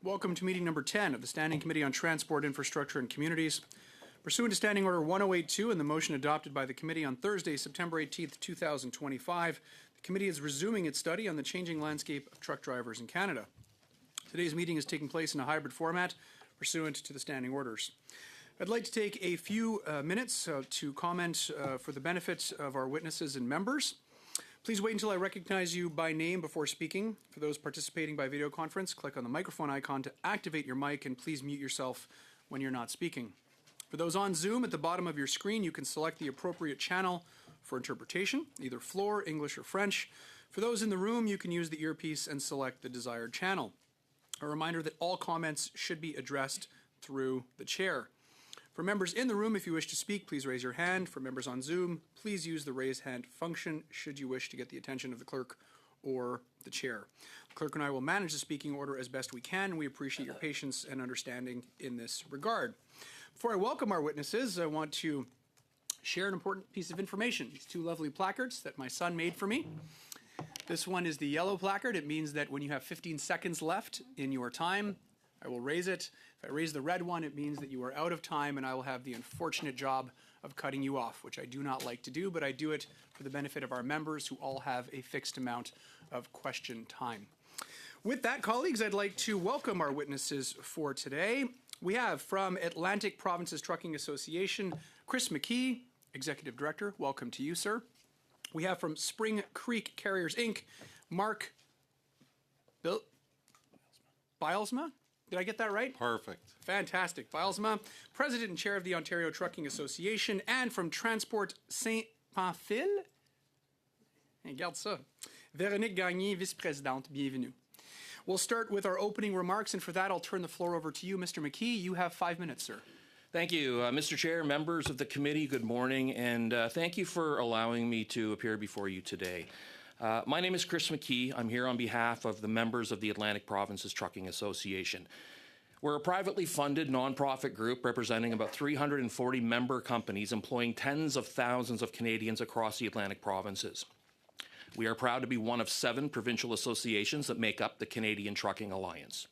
Welcome to meeting number 10 of the Standing Committee on Transport, Infrastructure and Communities. Pursuant to Standing Order 1082 and the motion adopted by the committee on Thursday, September 18, 2025, the committee is resuming its study on the changing landscape of truck drivers in Canada. Today's meeting is taking place in a hybrid format pursuant to the standing orders. I'd like to take a few minutes to comment for the benefit of our witnesses and members. Please wait until I recognize you by name before speaking. For those participating by video conference, click on the microphone icon to activate your mic, and please mute yourself when you're not speaking. For those on Zoom, at the bottom of your screen, you can select the appropriate channel for interpretation, either floor, English, or French. For those in the room, you can use the earpiece and select the desired channel. A reminder that all comments should be addressed through the chair. For members in the room, if you wish to speak, please raise your hand. For members on Zoom, please use the raise hand function should you wish to get the attention of the clerk or the chair. The clerk and I will manage the speaking order as best we can. We appreciate your patience and understanding in this regard. Before I welcome our witnesses, I want to share an important piece of information. These two lovely placards that my son made for me. This one is the yellow placard. It means that when you have 15 seconds left in your time, I will raise it. If I raise the red one, it means that you are out of time and I will have the unfortunate job of cutting you off, which I do not like to do, but I do it for the benefit of our members who all have a fixed amount of question time. With that, colleagues, I'd like to welcome our witnesses for today. We have from Atlantic Provinces Trucking Association, Chris McKee, Executive Director. Welcome to you, sir. We have from Spring Creek Carriers, Inc., Mark Bilesma. Did I get that right? Perfect. Fantastic. Bilesma, President and Chair of the Ontario Trucking Association, and from Transport Saint-Pamphile, regarde ça, Véronique Gagné, Vice-Présidente. Bienvenue. We'll start with our opening remarks, and for that, I'll turn the floor over to you, Mr. McKee. You have 5 minutes, sir. Thank you, Mr. Chair, members of the committee, good morning, and thank you for allowing me to appear before you today. My name is Chris McKee. I'm here on behalf of the members of the Atlantic Provinces Trucking Association. We're a privately funded nonprofit group representing about 340 member companies employing tens of thousands of Canadians across the Atlantic provinces. We are proud to be one of 7 provincial associations that make up the Canadian Trucking Alliance.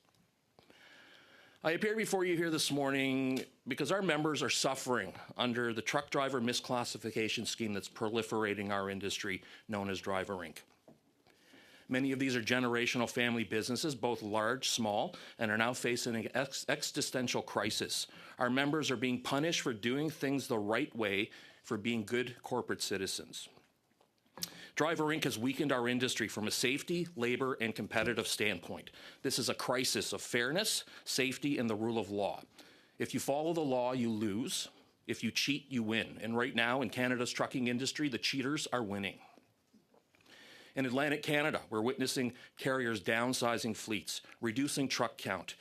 I appear before you here this morning because our members are suffering under the truck driver misclassification scheme that's proliferating our industry, known as Driver Inc. Many of these are generational family businesses, both large, small, and are now facing an existential crisis. Our members are being punished for doing things the right way, for being good corporate citizens. Driver Inc. has weakened our industry from a safety, labor, and competitive standpoint. This is a crisis of fairness, safety, and the rule of law. If you follow the law, you lose. If you cheat, you win. And right now, in Canada's trucking industry, the cheaters are winning. In Atlantic Canada, we're witnessing carriers downsizing fleets, reducing truck count.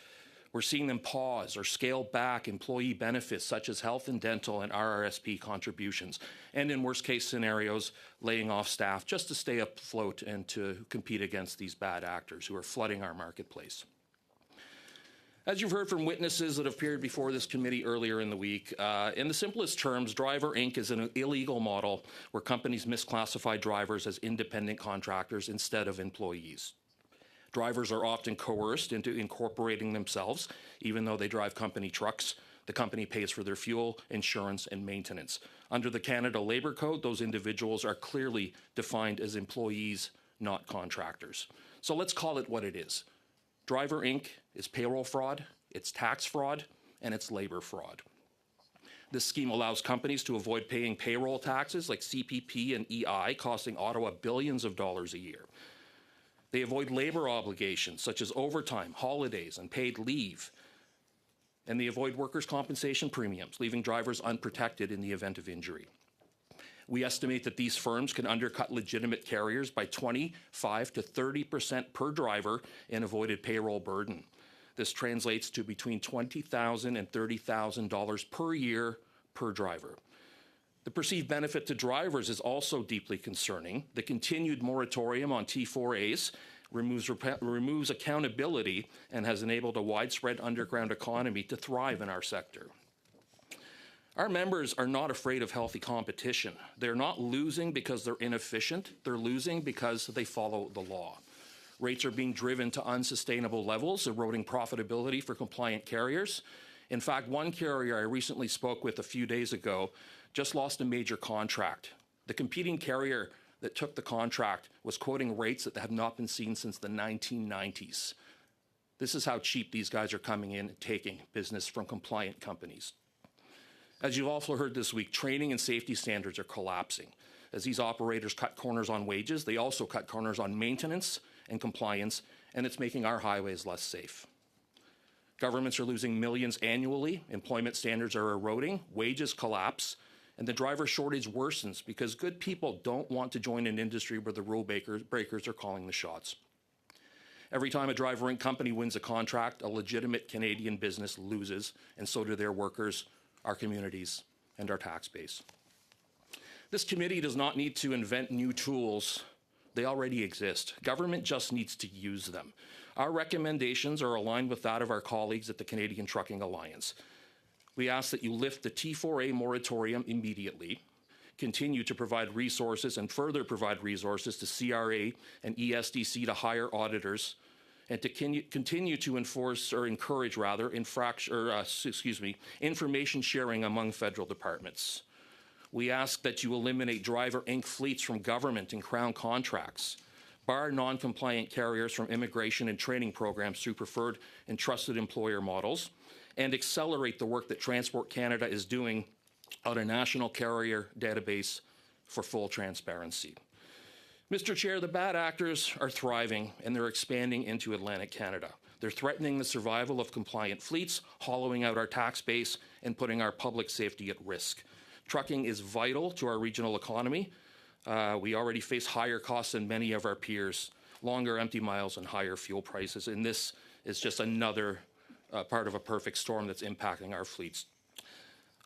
We're seeing them pause or scale back employee benefits such as health and dental and RRSP contributions, and in worst case scenarios, laying off staff just to stay afloat and to compete against these bad actors who are flooding our marketplace. As you've heard from witnesses that have appeared before this committee earlier in the week, in the simplest terms, Driver Inc. is an illegal model where companies misclassify drivers as independent contractors instead of employees. Drivers are often coerced into incorporating themselves, even though they drive company trucks. The company pays for their fuel, insurance, and maintenance. Under the Canada Labour Code, those individuals are clearly defined as employees, not contractors. So let's call it what it is. Driver Inc. is payroll fraud, it's tax fraud, and it's labor fraud. This scheme allows companies to avoid paying payroll taxes like CPP and EI, costing Ottawa billions of dollars a year. They avoid labor obligations such as overtime, holidays, and paid leave. And they avoid workers' compensation premiums, leaving drivers unprotected in the event of injury. We estimate that these firms can undercut legitimate carriers by 25 to 30% per driver in avoided payroll burden. This translates to between $20,000 and $30,000 per year per driver. The perceived benefit to drivers is also deeply concerning. The continued moratorium on T4As removes accountability and has enabled a widespread underground economy to thrive in our sector. Our members are not afraid of healthy competition. They're not losing because they're inefficient. They're losing because they follow the law. Rates are being driven to unsustainable levels, eroding profitability for compliant carriers. In fact, one carrier I recently spoke with a few days ago just lost a major contract. The competing carrier that took the contract was quoting rates that have not been seen since the 1990s. This is how cheap these guys are coming in and taking business from compliant companies. As you've also heard this week, training and safety standards are collapsing. As these operators cut corners on wages, they also cut corners on maintenance and compliance, and it's making our highways less safe. Governments are losing millions annually, employment standards are eroding, wages collapse, and the driver shortage worsens because good people don't want to join an industry where the rule breakers are calling the shots. Every time a driver and company wins a contract, a legitimate Canadian business loses, and so do their workers, our communities, and our tax base. This committee does not need to invent new tools. They already exist. Government just needs to use them. Our recommendations are aligned with that of our colleagues at the Canadian Trucking Alliance. We ask that you lift the T4A moratorium immediately, continue to provide resources and further provide resources to CRA and ESDC to hire auditors, and to continue to enforce or encourage rather information sharing among federal departments. We ask that you eliminate driver Inc. fleets from government and Crown contracts, bar non-compliant carriers from immigration and training programs through preferred and trusted employer models, and accelerate the work that Transport Canada is doing on a national carrier database for full transparency. Mr. Chair, the bad actors are thriving and they're expanding into Atlantic Canada. They're threatening the survival of compliant fleets, hollowing out our tax base, and putting our public safety at risk. Trucking is vital to our regional economy. We already face higher costs than many of our peers, longer empty miles and higher fuel prices, and this is just another part of a perfect storm that's impacting our fleets.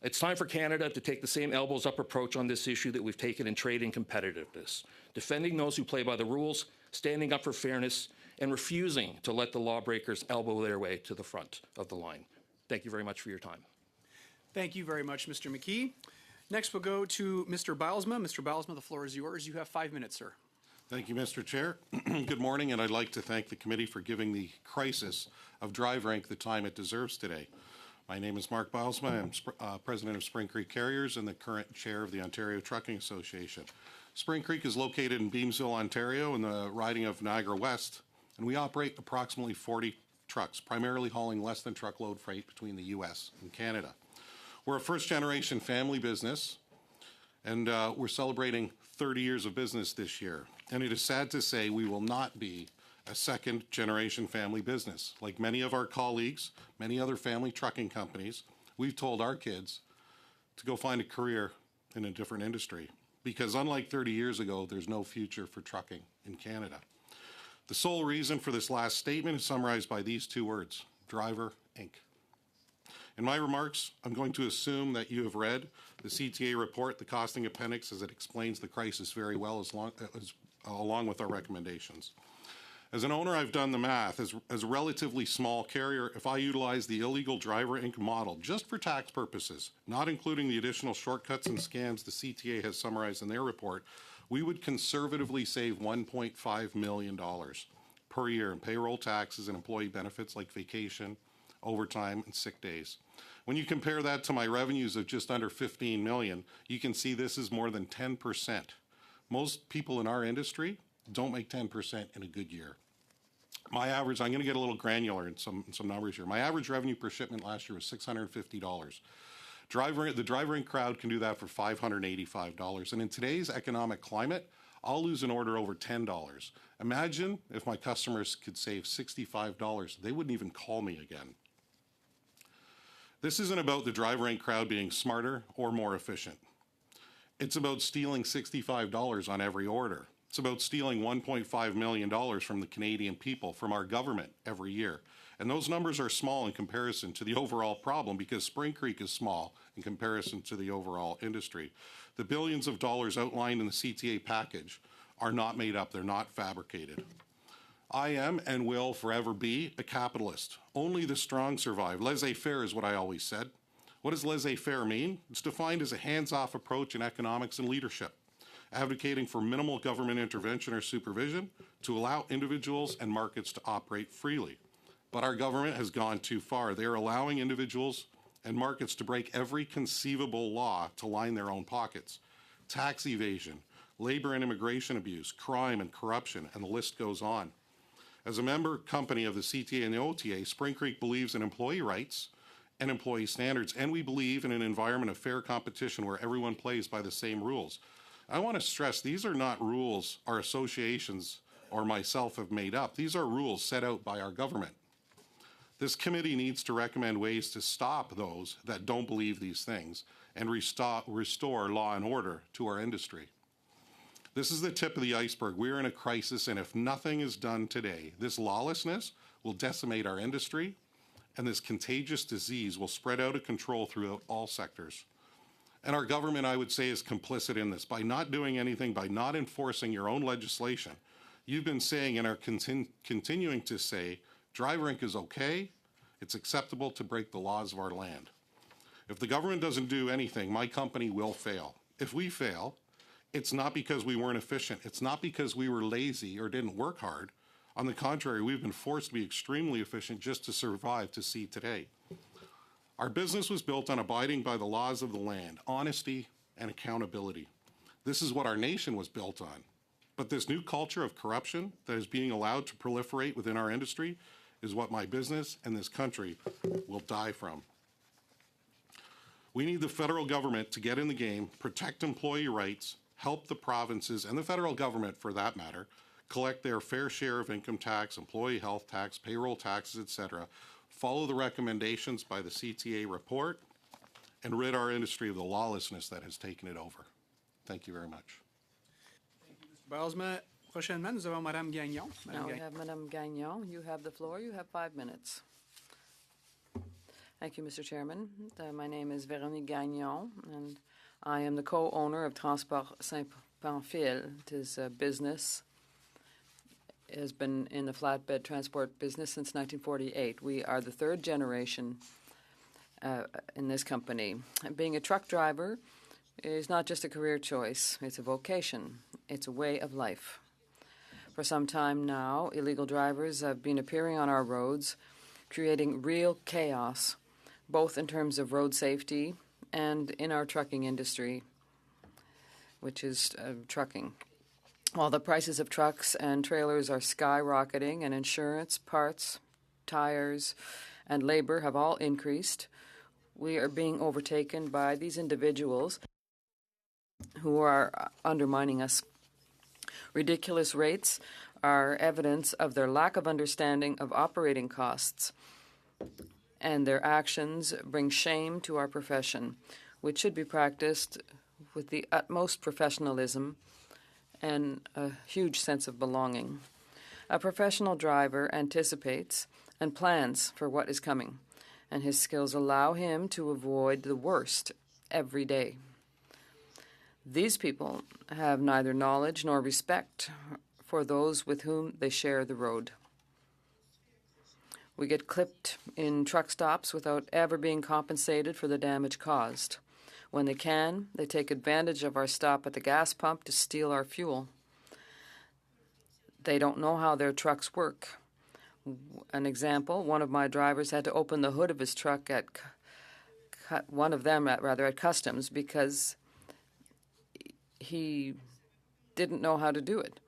It's time for Canada to take the same elbows up approach on this issue that we've taken in trade and competitiveness, defending those who play by the rules, standing up for fairness, and refusing to let the lawbreakers elbow their way to the front of the line. Thank you very much for your time. Thank you very much, Mr. McKee. Next, we'll go to Mr. Bylsma. Mr. Bylsma, the floor is yours. You have 5 minutes, sir. Thank you, Mr. Chair. Good morning, and I'd like to thank the committee for giving the crisis of driver Inc. the time it deserves today. My name is Mark Bylsma. I'm president of Spring Creek Carriers and the current chair of the Ontario Trucking Association. Spring Creek is located in Beamsville, Ontario, in the riding of Niagara West, and we operate approximately 40 trucks, primarily hauling less than truckload freight between the U.S. and Canada. We're a first-generation family business, and we're celebrating 30 years of business this year. And it is sad to say we will not be a second-generation family business. Like many of our colleagues, many other family trucking companies, we've told our kids to go find a career in a different industry. Because unlike 30 years ago, there's no future for trucking in Canada. The sole reason for this last statement is summarized by these two words: Driver Inc. In my remarks, I'm going to assume that you have read the CTA report, the costing appendix, as it explains the crisis very well, along with our recommendations. As an owner, I've done the math. As a relatively small carrier, if I utilize the illegal Driver Inc. model just for tax purposes, not including the additional shortcuts and scams the CTA has summarized in their report, we would conservatively save $1.5 million per year in payroll taxes and employee benefits like vacation, overtime, and sick days. When you compare that to my revenues of just under $15 million, you can see this is more than 10%. Most people in our industry don't make 10% in a good year. My average, I'm going to get a little granular in some numbers here. My average revenue per shipment last year was $650. The Driver Inc. crowd can do that for $585. And in today's economic climate, I'll lose an order over $10. Imagine if my customers could save $65. They wouldn't even call me again. This isn't about the Driver Inc. crowd being smarter or more efficient. It's about stealing $65 on every order. It's about stealing $1.5 million from the Canadian people, from our government every year. And those numbers are small in comparison to the overall problem because Spring Creek is small in comparison to the overall industry. The billions of dollars outlined in the CTA package are not made up. They're not fabricated. I am and will forever be a capitalist. Only the strong survive. Laissez-faire is what I always said. What does laissez-faire mean? It's defined as a hands-off approach in economics and leadership. advocating for minimal government intervention or supervision to allow individuals and markets to operate freely. But our government has gone too far. They are allowing individuals and markets to break every conceivable law to line their own pockets. Tax evasion, labor and immigration abuse, crime and corruption, and the list goes on. As a member company of the CTA and the OTA, Spring Creek believes in employee rights and employee standards, and we believe in an environment of fair competition where everyone plays by the same rules. I want to stress these are not rules our associations or myself have made up. These are rules set out by our government. This committee needs to recommend ways to stop those that don't believe these things and restore law and order to our industry. This is the tip of the iceberg. We are in a crisis, and if nothing is done today, this lawlessness will decimate our industry, and this contagious disease will spread out of control throughout all sectors. And our government, I would say, is complicit in this. By not doing anything, by not enforcing your own legislation, you've been saying and are continuing to say, Drive Rink is okay, it's acceptable to break the laws of our land. If the government doesn't do anything, my company will fail. If we fail, it's not because we weren't efficient. It's not because we were lazy or didn't work hard. On the contrary, we've been forced to be extremely efficient just to survive to see today. Our business was built on abiding by the laws of the land, honesty and accountability. This is what our nation was built on. But this new culture of corruption that is being allowed to proliferate within our industry is what my business and this country will die from. We need the federal government to get in the game, protect employee rights, help the provinces and the federal government, for that matter, collect their fair share of income tax, employee health tax, payroll taxes, etc., follow the recommendations by the CTA report, and rid our industry of the lawlessness that has taken it over. Thank you very much. Bylsma. Prochainement, nous avons Madame Gagnon. Now we have Madame Gagnon. You have the floor. You have 5 minutes. Thank you, Mr. Chairman. My name is Véronique Gagnon, and I am the co-owner of Transport Saint-Pamphile. It is a business. It has been in the flatbed transport business since 1948. We are the third generation in this company. Being a truck driver is not just a career choice. It's a vocation. It's a way of life. For some time now, illegal drivers have been appearing on our roads, creating real chaos, both in terms of road safety and in our trucking industry, which is trucking. While the prices of trucks and trailers are skyrocketing and insurance, parts, tires, and labor have all increased, we are being overtaken by these individuals who are undermining us. Ridiculous rates are evidence of their lack of understanding of operating costs, and their actions bring shame to our profession, which should be practiced with the utmost professionalism and a huge sense of belonging. A professional driver anticipates and plans for what is coming, and his skills allow him to avoid the worst every day. These people have neither knowledge nor respect for those with whom they share the road. We get clipped in truck stops without ever being compensated for the damage caused. When they can, they take advantage of our stop at the gas pump to steal our fuel. They don't know how their trucks work. An example, one of my drivers had to open the hood of his truck at customs because he didn't know how to do it,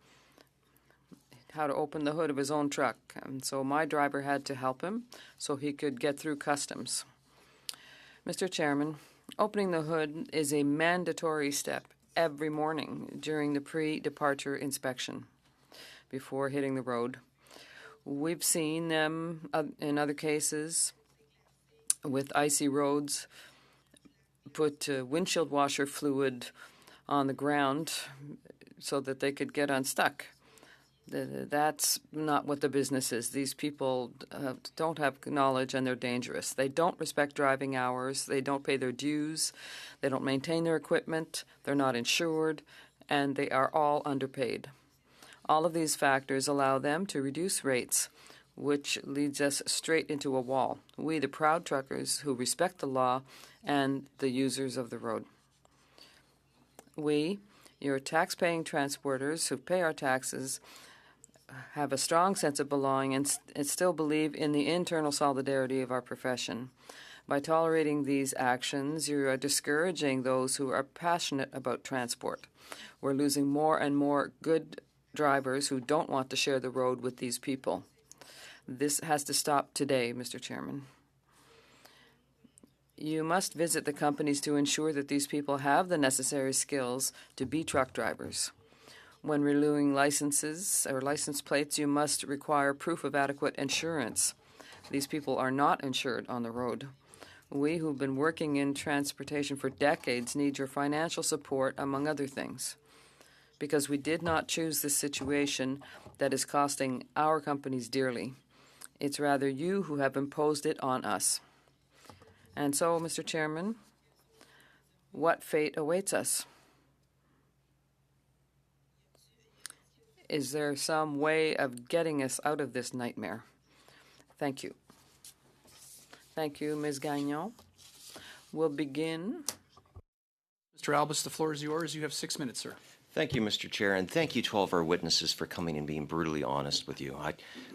how to open the hood of his own truck. And so my driver had to help him so he could get through customs. Mr. Chairman, opening the hood is a mandatory step every morning during the pre-departure inspection before hitting the road. We've seen them in other cases with icy roads put windshield washer fluid on the ground so that they could get unstuck. That's not what the business is. These people don't have knowledge and they're dangerous. They don't respect driving hours. They don't pay their dues. They don't maintain their equipment. They're not insured, and they are all underpaid. All of these factors allow them to reduce rates, which leads us straight into a wall. We, the proud truckers who respect the law and the users of the road. We, Your tax-paying transporters who pay our taxes have a strong sense of belonging and still believe in the internal solidarity of our profession. By tolerating these actions, you are discouraging those who are passionate about transport. We're losing more and more good drivers who don't want to share the road with these people. This has to stop today, Mr. Chairman. You must visit the companies to ensure that these people have the necessary skills to be truck drivers. When renewing licenses or license plates, you must require proof of adequate insurance. These people are not insured on the road. We who've been working in transportation for decades need your financial support, among other things, because we did not choose this situation that is costing our companies dearly. It's rather you who have imposed it on us. And so, Mr. Chairman, what fate awaits us? Is there some way of getting us out of this nightmare? Thank you. Thank you, Ms. Gagnon. We'll begin. Mr. Albus, the floor is yours. You have 6 minutes, sir. Thank you, Mr. Chair, and thank you to all of our witnesses for coming and being brutally honest with you.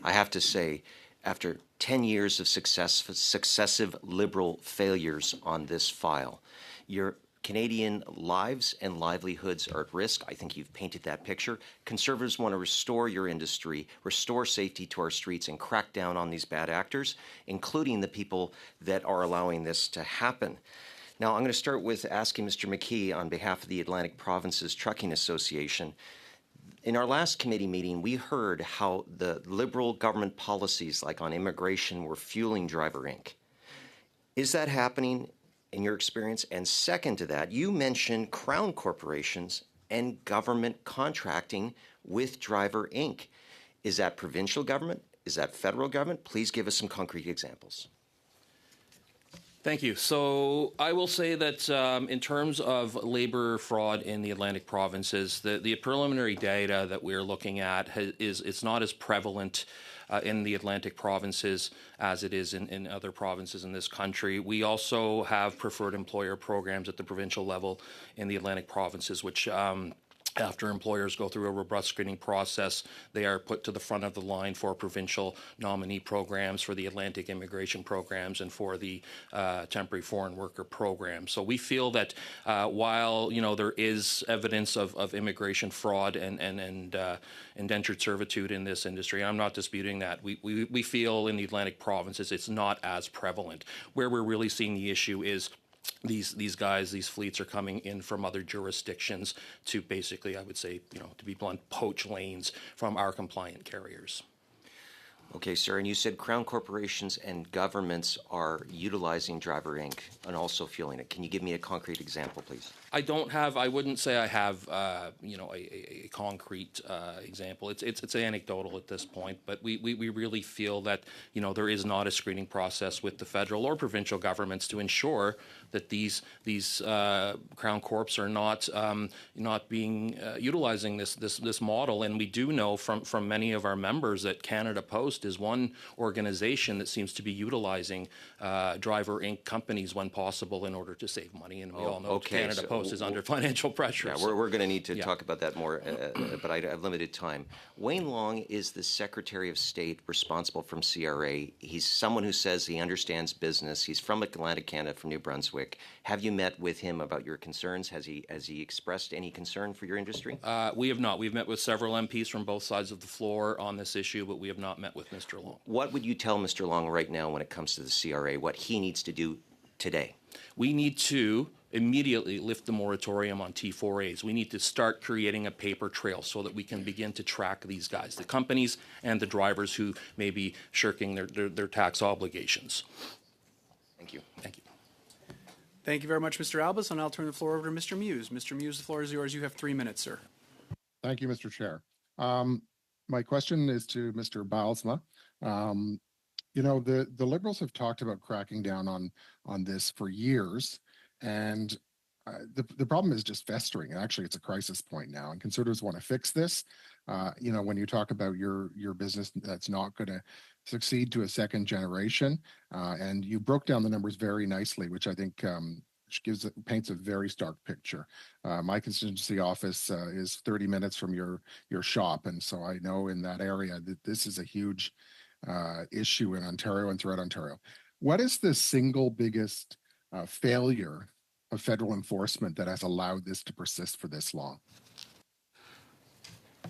I have to say, after 10 years of successive Liberal failures on this file, your Canadian lives and livelihoods are at risk. I think you've painted that picture. Conservatives want to restore your industry, restore safety to our streets, and crack down on these bad actors, including the people that are allowing this to happen. Now, I'm going to start with asking Mr. McKee on behalf of the Atlantic Provinces Trucking Association. In our last committee meeting, we heard how the Liberal government policies, like on immigration, were fueling Driver Inc. Is that happening in your experience? And second to that, you mentioned Crown corporations and government contracting with Driver Inc. Is that provincial government? Is that federal government? Please give us some concrete examples. Thank you. So I will say that in terms of labor fraud in the Atlantic provinces, the preliminary data that we're looking at it's not as prevalent in the Atlantic provinces as it is in other provinces in this country. We also have preferred employer programs at the provincial level in the Atlantic provinces, which after employers go through a robust screening process, they are put to the front of the line for provincial nominee programs, for the Atlantic immigration programs, and for the temporary foreign worker program. So we feel that while there is evidence of immigration fraud and indentured servitude in this industry, I'm not disputing that. We feel in the Atlantic provinces it's not as prevalent. Where we're really seeing the issue is these fleets are coming in from other jurisdictions to basically, I would say, to be blunt, poach lanes from our compliant carriers. Okay, sir, and you said Crown corporations and governments are utilizing Driver Inc. and also fueling it. Can you give me a concrete example, please? I wouldn't say I have, a concrete example. It's anecdotal at this point, but we really feel that, there is not a screening process with the federal or provincial governments to ensure that these Crown Corps are not being utilizing this model. And we do know from many of our members that Canada Post is one organization that seems to be utilizing Driver Inc. companies when possible in order to save money. And we all know Canada Post is under financial pressure. Yeah, we're going to need to talk about that more, but I have limited time. Wayne Long is the Secretary of State responsible from CRA. He's someone who says he understands business. He's from Atlantic Canada, from New Brunswick. Have you met with him about your concerns? Has he expressed any concern for your industry? We have not. We've met with several MPs from both sides of the floor on this issue, but we have not met with Mr. Long. What would you tell Mr. Long right now when it comes to the CRA, what he needs to do today? We need to immediately lift the moratorium on T4As. We need to start creating a paper trail so that we can begin to track these guys, the companies and the drivers who may be shirking their tax obligations. Thank you. Thank you. Thank you very much, Mr. Albus. And I'll turn the floor over to Mr. Muse. Mr. Muse, the floor is yours. You have 3 minutes, sir. Thank you, Mr. Chair. My question is to Mr. Bylsma. The Liberals have talked about cracking down on this for years, and the problem is just festering. Actually, it's a crisis point now, and Conservatives want to fix this. When you talk about your business that's not going to succeed to a second generation, and you broke down the numbers very nicely, which I think which paints a very stark picture. My constituency office is 30 minutes from your shop, and so I know in that area that this is a huge issue in Ontario and throughout Ontario. What is the single biggest failure of federal enforcement that has allowed this to persist for this long?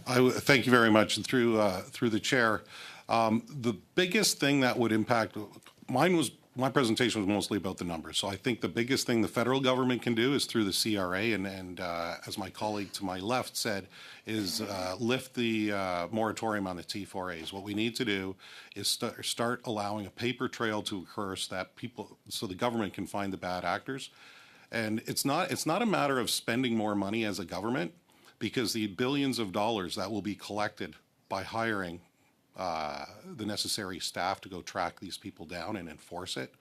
Thank you very much, and through the chair. The biggest thing that would impact my presentation was mostly about the numbers. So I think the biggest thing the federal government can do is through the CRA, and as my colleague to my left said, is lift the moratorium on the T4As. What we need to do is start allowing a paper trail to occur so the government can find the bad actors. And it's not a matter of spending more money as a government, because the billions of dollars that will be collected by hiring the necessary staff to go track these people down and enforce it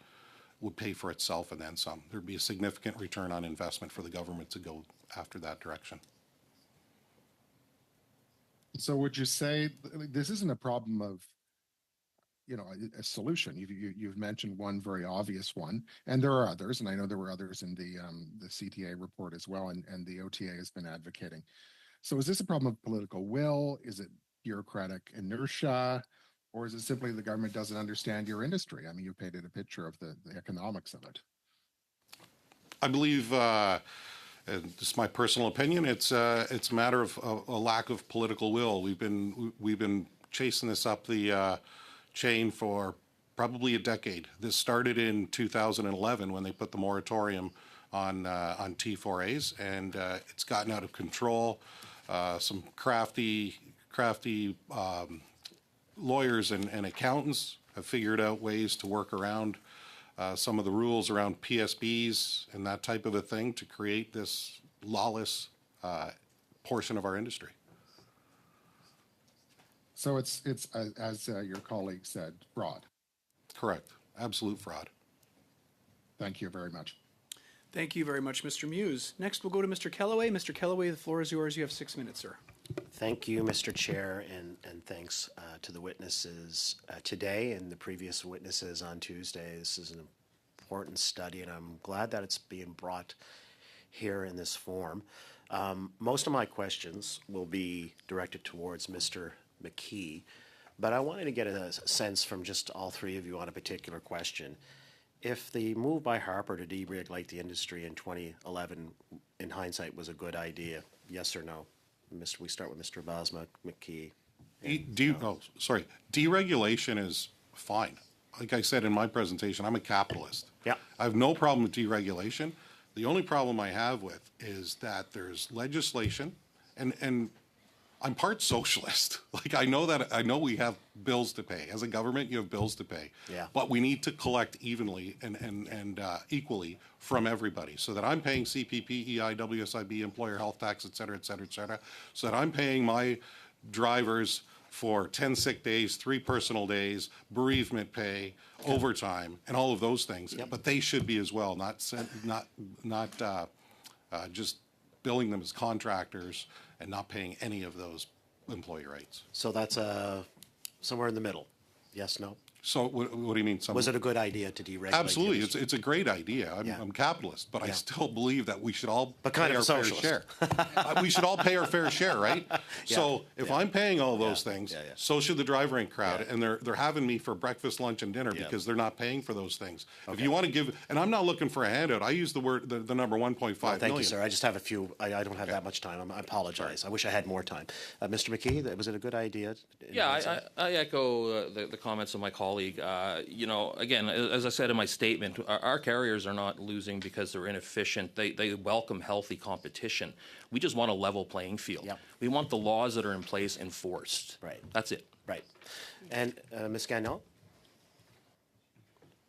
would pay for itself and then some. There'd be a significant return on investment for the government to go after that direction. So would you say this isn't a problem of, a solution? You've mentioned one very obvious one, and there are others, and I know there were others in the CTA report as well, and the OTA has been advocating. So is this a problem of political will? Is it bureaucratic inertia, or is it simply the government doesn't understand your industry? I mean, you painted a picture of the economics of it. I believe, and this is my personal opinion, it's a matter of a lack of political will. We've been chasing this up the chain for probably a decade. This started in 2011 when they put the moratorium on T4As, and it's gotten out of control. Some crafty lawyers and accountants have figured out ways to work around some of the rules around PSBs and that type of a thing to create this lawless portion of our industry. So it's as your colleague said, fraud. Correct. Absolute fraud. Thank you very much. Thank you very much, Mr. Muse. Next, we'll go to Mr. Kellaway. Mr. Kellaway, the floor is yours. You have 6 minutes, sir. Thank you, Mr. Chair, and thanks to the witnesses today and the previous witnesses on Tuesday. This is an important study, and I'm glad that it's being brought here in this form. Most of my questions will be directed towards Mr. McKee, but I wanted to get a sense from just all three of you on a particular question. If the move by Harper to deregulate the industry in 2011, in hindsight, was a good idea, yes or no? We start with Mr. Bosma, McKee. Deregulation is fine. Like I said in my presentation, I'm a capitalist. Yeah. I have no problem with deregulation. The only problem I have with is that there's legislation, and I'm part socialist. Like I know we have bills to pay. As a government, you have bills to pay. Yeah. But we need to collect evenly and equally from everybody, so that I'm paying CPP, EI, WSIB, employer health tax, et cetera, so that I'm paying my drivers for 10 sick days, 3 personal days, bereavement pay, overtime, and all of those things. Yep. But they should be as well, not just billing them as contractors and not paying any of those employee rates. So that's somewhere in the middle. Yes, no? So what do you mean? Was it a good idea to deregulate? Absolutely, the industry? it's a great idea. I'm capitalist, but I still believe that we should all kind pay of our fair socialist. share. We should all pay our fair share, right? So if I'm paying all those things, so should the driver and crowd, and they're having me for breakfast, lunch, and dinner because they're not paying for those things. If you want to give, and I'm not looking for a handout. I use the number 1.5 million. Thank you, sir. I just have a few. I don't have that much time. I apologize. I wish I had more time. Mr. McKee, was it a good idea? Yeah, I echo the comments of my colleague. Again, as I said in my statement, our carriers are not losing because they're inefficient. They welcome healthy competition. We just want a level playing field. Yep. We want the laws that are in place enforced. Right. That's it. Right. And Ms. Gagnon?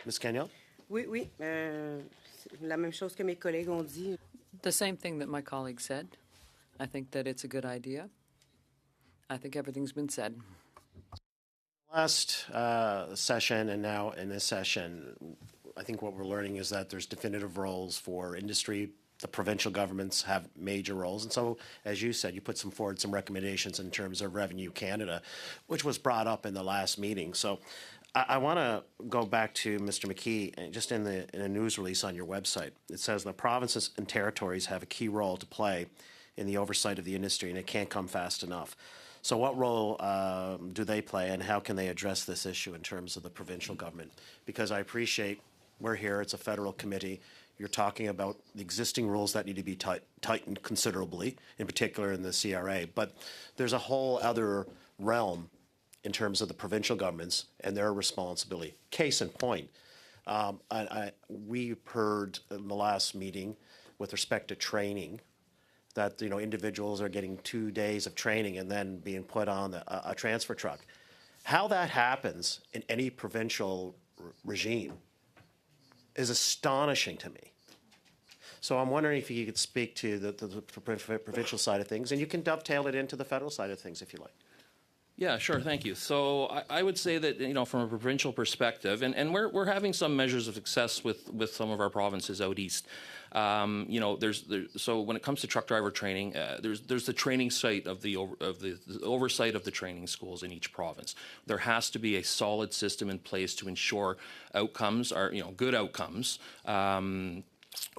Ms. Gagnon? Oui, la même chose que mes collègues ont dit. The same thing that my colleague said. I think that it's a good idea. I think everything's been said. Last session and now in this session, I think what we're learning is that there's definitive roles for industry. The provincial governments have major roles. And so, as you said, you put forward some recommendations in terms of Revenue Canada, which was brought up in the last meeting. So I want to go back to Mr. McKee, just in a news release on your website. It says the provinces and territories have a key role to play in the oversight of the industry, and it can't come fast enough. So what role do they play, and how can they address this issue in terms of the provincial government? Because I appreciate we're here, it's a federal committee. You're talking about the existing rules that need to be tightened considerably, in particular in the CRA. But there's a whole other realm in terms of the provincial governments and their responsibility. Case in point, we heard in the last meeting with respect to training that individuals are getting 2 days of training and then being put on a transfer truck. How that happens in any provincial regime is astonishing to me. So I'm wondering if you could speak to the provincial side of things, and you can dovetail it into the federal side of things if you like. Yeah, sure. Thank you. So I would say that, from a provincial perspective, and we're having some measures of success with some of our provinces out east. So when it comes to truck driver training, there's the training site of the oversight of the training schools in each province. There has to be a solid system in place to ensure outcomes are good outcomes.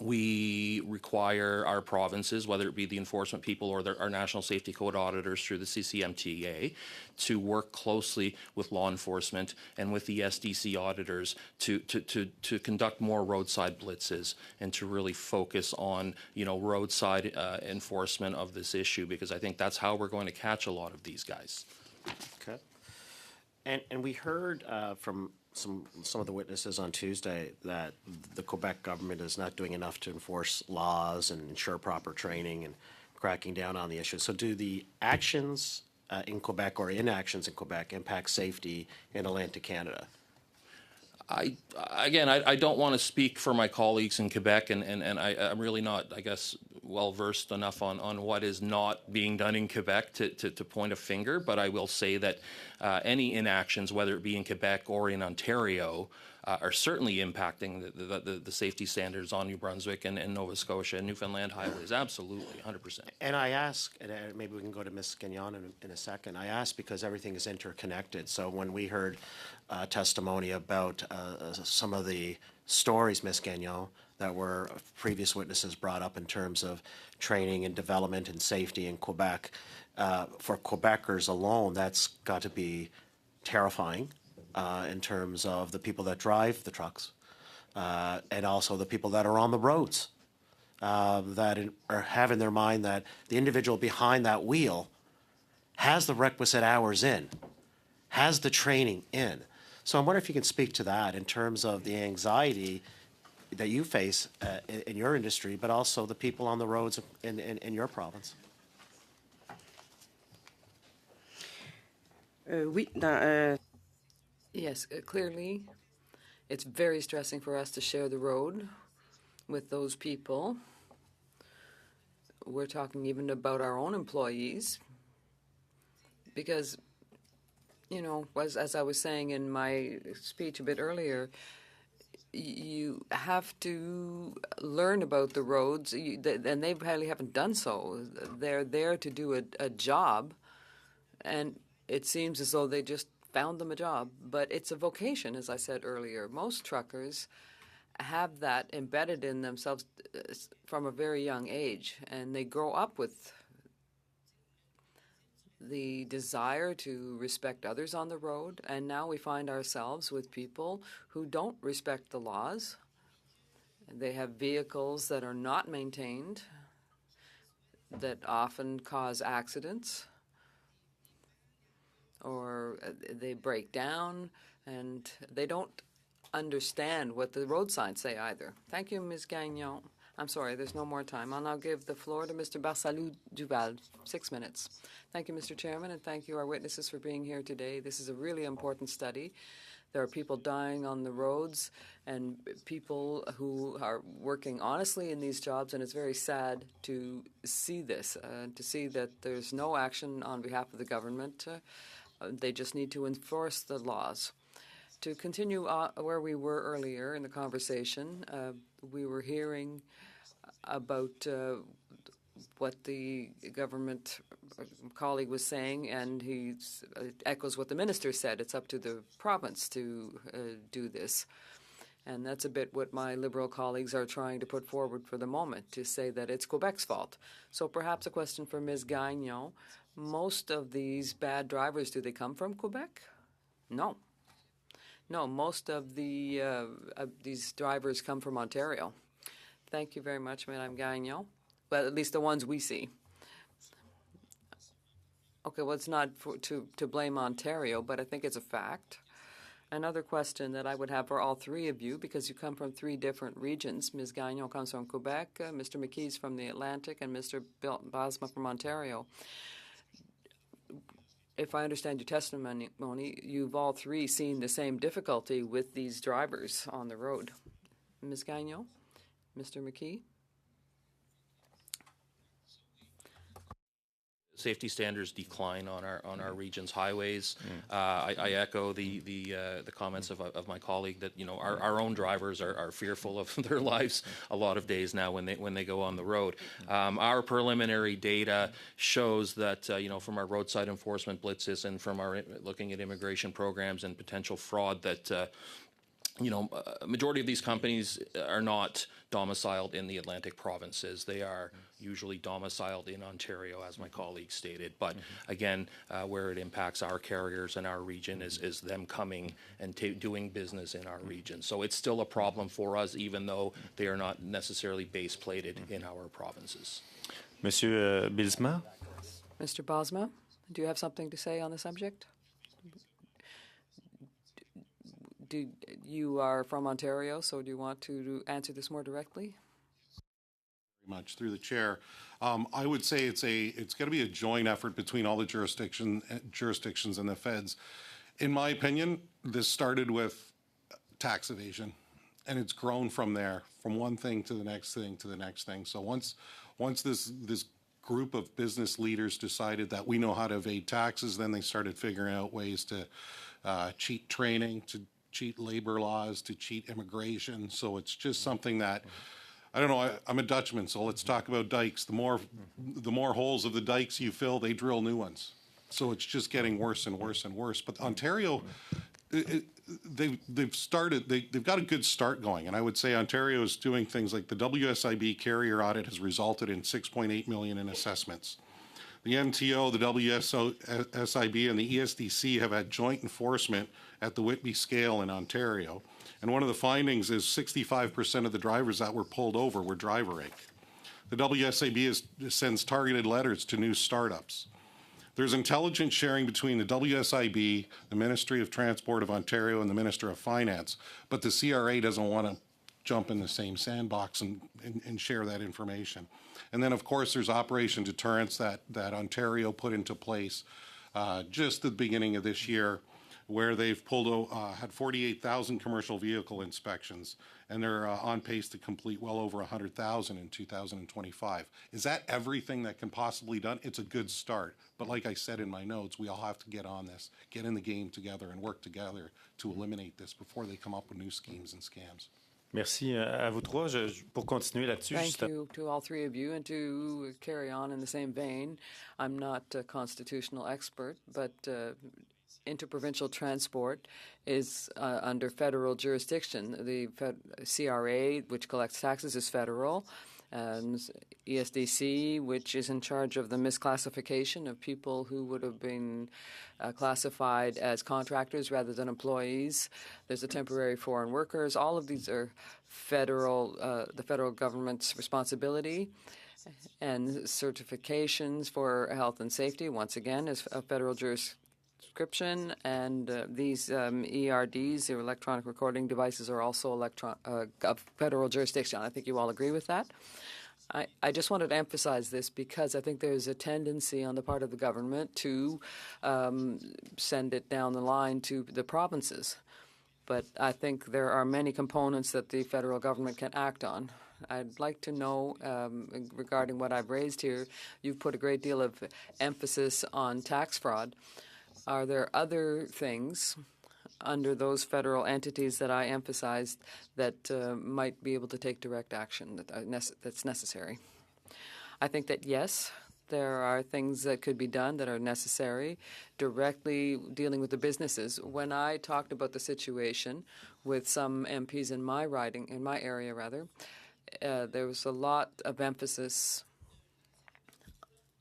We require our provinces, whether it be the enforcement people or our National Safety Code auditors through the CCMTA, to work closely with law enforcement and with the SDC auditors to conduct more roadside blitzes and to really focus on roadside enforcement of this issue, because I think that's how we're going to catch a lot of these guys. Okay. And we heard from some of the witnesses on Tuesday that the Quebec government is not doing enough to enforce laws and ensure proper training and cracking down on the issue. So do the actions in Quebec or inactions in Quebec impact safety in Atlantic Canada? I don't want to speak for my colleagues in Quebec, and I'm really not, I guess, well versed enough on what is not being done in Quebec to point a finger. But I will say that any inactions, whether it be in Quebec or in Ontario, are certainly impacting the safety standards on New Brunswick and Nova Scotia and Newfoundland highways. Absolutely, 100%. And I ask, and maybe we can go to Ms. Gagnon in a second, I ask because everything is interconnected. So when we heard testimony about some of the stories, Ms. Gagnon, that were previous witnesses brought up in terms of training and development and safety in Quebec, for Quebecers alone, that's got to be terrifying. In terms of the people that drive the trucks, and also the people that are on the roads, that are have in their mind that the individual behind that wheel has the requisite hours in, has the training in. So I'm wondering if you can speak to that in terms of the anxiety that you face in your industry, but also the people on the roads in your province. Oui, Yes, clearly, it's very stressing for us to share the road with those people. We're talking even about our own employees because, as I was saying in my speech a bit earlier, you have to learn about the roads, and they probably haven't done so. They're there to do a job, and it seems as though they just found them a job, but it's a vocation, as I said earlier. Most truckers have that embedded in themselves from a very young age, and they grow up with the desire to respect others on the road, and now we find ourselves with people who don't respect the laws. They have vehicles that are not maintained, that often cause accidents, or they break down, and they don't understand what the road signs say either. Thank you, Ms. Gagnon. I'm sorry, there's no more time. I'll now give the floor to Mr. Barsalou Duval. 6 minutes. Thank you, Mr. Chairman, and thank you, our witnesses, for being here today. This is a really important study. There are people dying on the roads and people who are working honestly in these jobs, and it's very sad to see this, to see that there's no action on behalf of the government. They just need to enforce the laws. To continue where we were earlier in the conversation, we were hearing about what the government colleague was saying, and he echoes what the minister said. It's up to the province to do this. And that's a bit what my Liberal colleagues are trying to put forward for the moment, to say that it's Quebec's fault. So perhaps a question for Ms. Gagnon. Most of these bad drivers, do they come from Quebec? No. No, most of these drivers come from Ontario. Thank you very much, Madame Gagnon. Well, at least the ones we see. Okay, well, it's not to blame Ontario, but I think it's a fact. Another question that I would have for all three of you, because you come from three different regions. Ms. Gagnon comes from Quebec, Mr. McKee's from the Atlantic, and Mr. Bosma from Ontario. If I understand your testimony, you've all three seen the same difficulty with these drivers on the road. Ms. Gagnon? Mr. McKee? Safety standards decline on our region's highways. I echo the comments of my colleague that our own drivers are fearful of their lives a lot of days now when they go on the road. Our preliminary data shows that from our roadside enforcement blitzes and from our looking at immigration programs and potential fraud that a majority of these companies are not domiciled in the Atlantic provinces. They are usually domiciled in Ontario, as my colleague stated. But again, where it impacts our carriers and our region is them coming and doing business in our region. So it's still a problem for us, even though they are not necessarily base-plated in our provinces. Monsieur Bilsma? Mr. Bosma, do you have something to say on the subject? You are from Ontario, so do you want to answer this more directly? Very much through the chair. I would say it's going to be a joint effort between all the jurisdictions and the feds. In my opinion, this started with tax evasion, and it's grown from there, from one thing to the next thing to the next thing. So once this group of business leaders decided that we know how to evade taxes, then they started figuring out ways to cheat training, to cheat labor laws, to cheat immigration. So it's just something that, I don't know, I'm a Dutchman, so let's talk about dikes. The more holes of the dikes you fill, they drill new ones. So it's just getting worse and worse and worse. But Ontario, they've got a good start going. And I would say Ontario is doing things like the WSIB carrier audit has resulted in $6.8 million in assessments. The MTO, the WSIB, and the ESDC have had joint enforcement at the Whitby scale in Ontario. And one of the findings is 65% of the drivers that were pulled over were driver inc. The WSIB sends targeted letters to new startups. There's intelligence sharing between the WSIB, the Ministry of Transport of Ontario, and the Minister of Finance, but the CRA doesn't want to jump in the same sandbox and share that information. And then, of course, there's Operation Deterrence that Ontario put into place just at the beginning of this year, where they've had 48,000 commercial vehicle inspections, and they're on pace to complete well over 100,000 in 2025. Is that everything that can possibly be done? It's a good start. But like I said in my notes, we all have to get on this, get in the game together, and work together to eliminate this before they come up with new schemes and scams. Merci à vous trois. Pour continuer là-dessus, Thank you to all three of you, and to carry on in the same vein. I'm not a constitutional expert, but interprovincial transport is under federal jurisdiction. The CRA, which collects taxes, is federal. And ESDC, which is in charge of the misclassification of people who would have been classified as contractors rather than employees. There's the temporary foreign workers. All of these are the federal government's responsibility. And certifications for health and safety, once again, is a federal jurisdiction. And these ERDs, or electronic recording devices, are also of federal jurisdiction. I think you all agree with that. I just wanted to emphasize this because I think there's a tendency on the part of the government to send it down the line to the provinces. But I think there are many components that the federal government can act on. I'd like to know, regarding what I've raised here, you've put a great deal of emphasis on tax fraud. Are there other things under those federal entities that I emphasized that might be able to take direct action that's necessary? I think that, yes, there are things that could be done that are necessary, directly dealing with the businesses. When I talked about the situation with some MPs in my area, there was a lot of emphasis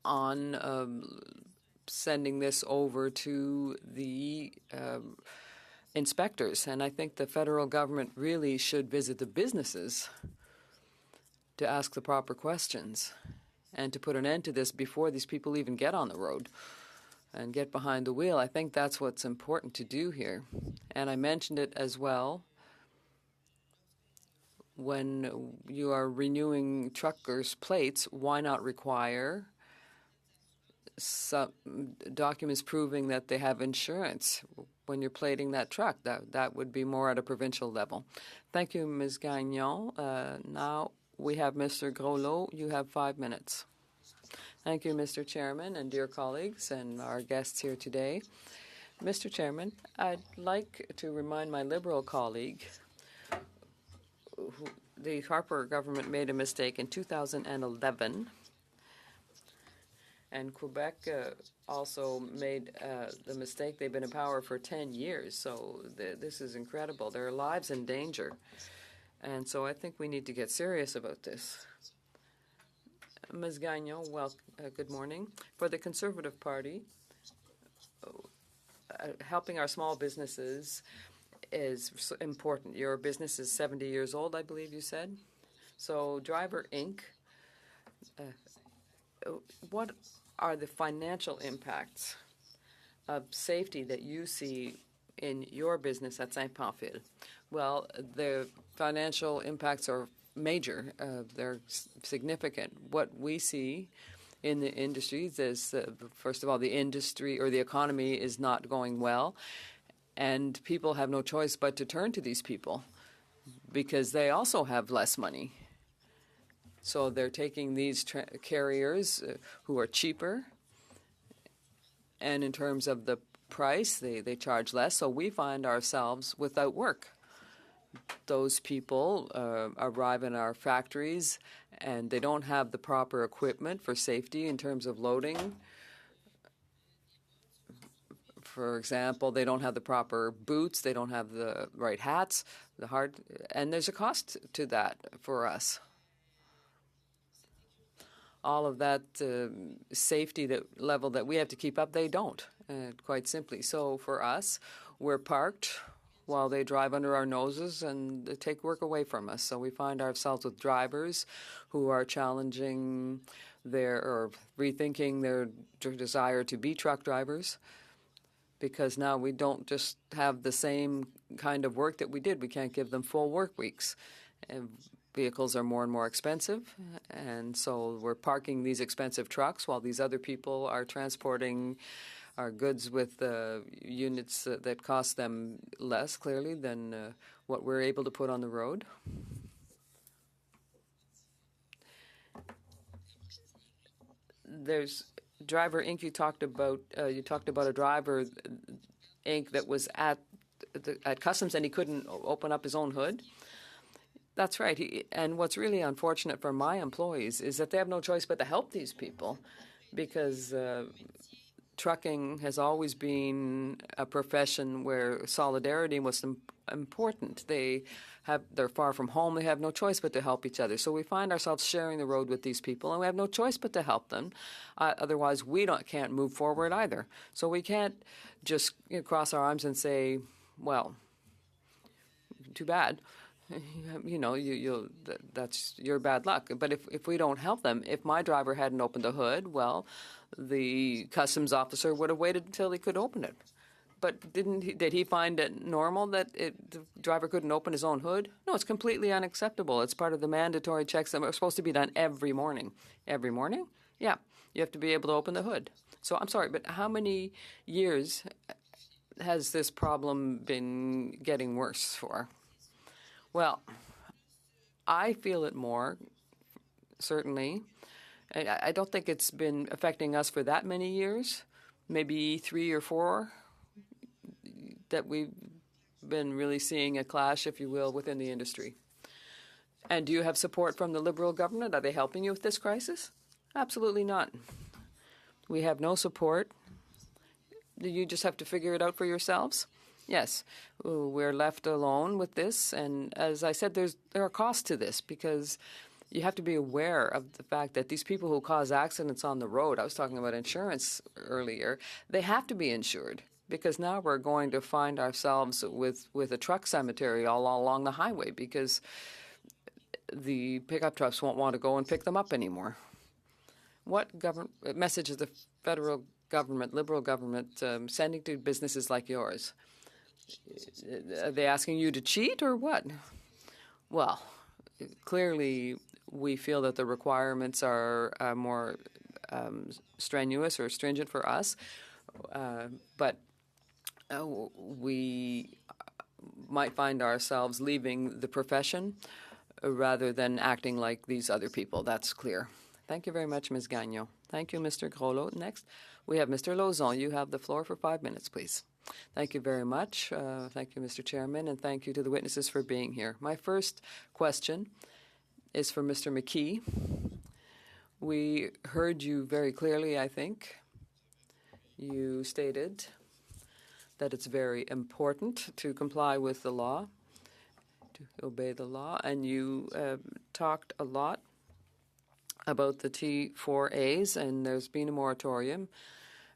on sending this over to the inspectors. And I think the federal government really should visit the businesses to ask the proper questions and to put an end to this before these people even get on the road and get behind the wheel. I think that's what's important to do here. And I mentioned it as well. When you are renewing truckers' plates, why not require some documents proving that they have insurance when you're plating that truck? That would be more at a provincial level. Thank you, Ms. Gagnon. Now we have Mr. Groslo. You have 5 minutes. Thank you, Mr. Chairman, and dear colleagues and our guests here today. Mr. Chairman, I'd like to remind my Liberal colleague the Harper government made a mistake in 2011, and Quebec also made the mistake. They've been in power for 10 years, so this is incredible. There are lives in danger, and so I think we need to get serious about this. Ms. Gagnon, good morning. For the Conservative Party, helping our small businesses is important. Your business is 70 years old, I believe you said. So Driver Inc., what are the financial impacts of safety that you see in your business at Saint-Pamphile? Well, the financial impacts are major. They're significant. What we see in the industries is, first of all, the industry or the economy is not going well, and people have no choice but to turn to these people because they also have less money. So they're taking these carriers who are cheaper, and in terms of the price, they charge less. So we find ourselves without work. Those people arrive in our factories, and they don't have the proper equipment for safety in terms of loading. For example, they don't have the proper boots, they don't have the right hats, and there's a cost to that for us. All of that safety level that we have to keep up, they don't, quite simply. So for us, we're parked while they drive under our noses and they take work away from us. So we find ourselves with drivers who are challenging or rethinking their desire to be truck drivers, because now we don't just have the same kind of work that we did. We can't give them full work weeks. And vehicles are more and more expensive, and so we're parking these expensive trucks while these other people are transporting our goods with units that cost them less, clearly, than what we're able to put on the road. There's Driver Inc. You talked about a Driver Inc. that was at customs and he couldn't open up his own hood. That's right. And what's really unfortunate for my employees is that they have no choice but to help these people, because trucking has always been a profession where solidarity was important. They're far from home. They have no choice but to help each other. So we find ourselves sharing the road with these people, and we have no choice but to help them. Otherwise, we can't move forward either. So we can't just cross our arms and say, well, too bad. That's your bad luck. But if we don't help them, if my driver hadn't opened the hood, well, the customs officer would have waited until he could open it. But did he find it normal that the driver couldn't open his own hood? No, it's completely unacceptable. It's part of the mandatory checks that are supposed to be done every morning. Every morning? Yeah, you have to be able to open the hood. So I'm sorry, but how many years has this problem been getting worse for? Well, I feel it more, certainly. I don't think it's been affecting us for that many years, maybe 3 or 4, that we've been really seeing a clash, if you will, within the industry. And do you have support from the Liberal government? Are they helping you with this crisis? Absolutely not. We have no support. You just have to figure it out for yourselves. Yes, we're left alone with this, and as I said, there are costs to this because you have to be aware of the fact that these people who cause accidents on the road, I was talking about insurance earlier, they have to be insured because now we're going to find ourselves with a truck cemetery all along the highway because the pickup trucks won't want to go and pick them up anymore. What message is the federal government, Liberal government, sending to businesses like yours? Are they asking you to cheat or what? Well, clearly we feel that the requirements are more strenuous or stringent for us, but we might find ourselves leaving the profession rather than acting like these other people. That's clear. Thank you very much, Ms. Gagnon. Thank you, Mr. Groslo. Next, we have Mr. Lauzon. You have the floor for 5 minutes, please. Thank you very much. Thank you, Mr. Chairman, and thank you to the witnesses for being here. My first question is for Mr. McKee. We heard you very clearly, I think. You stated that it's very important to comply with the law, to obey the law, and you talked a lot about the T4As, and there's been a moratorium.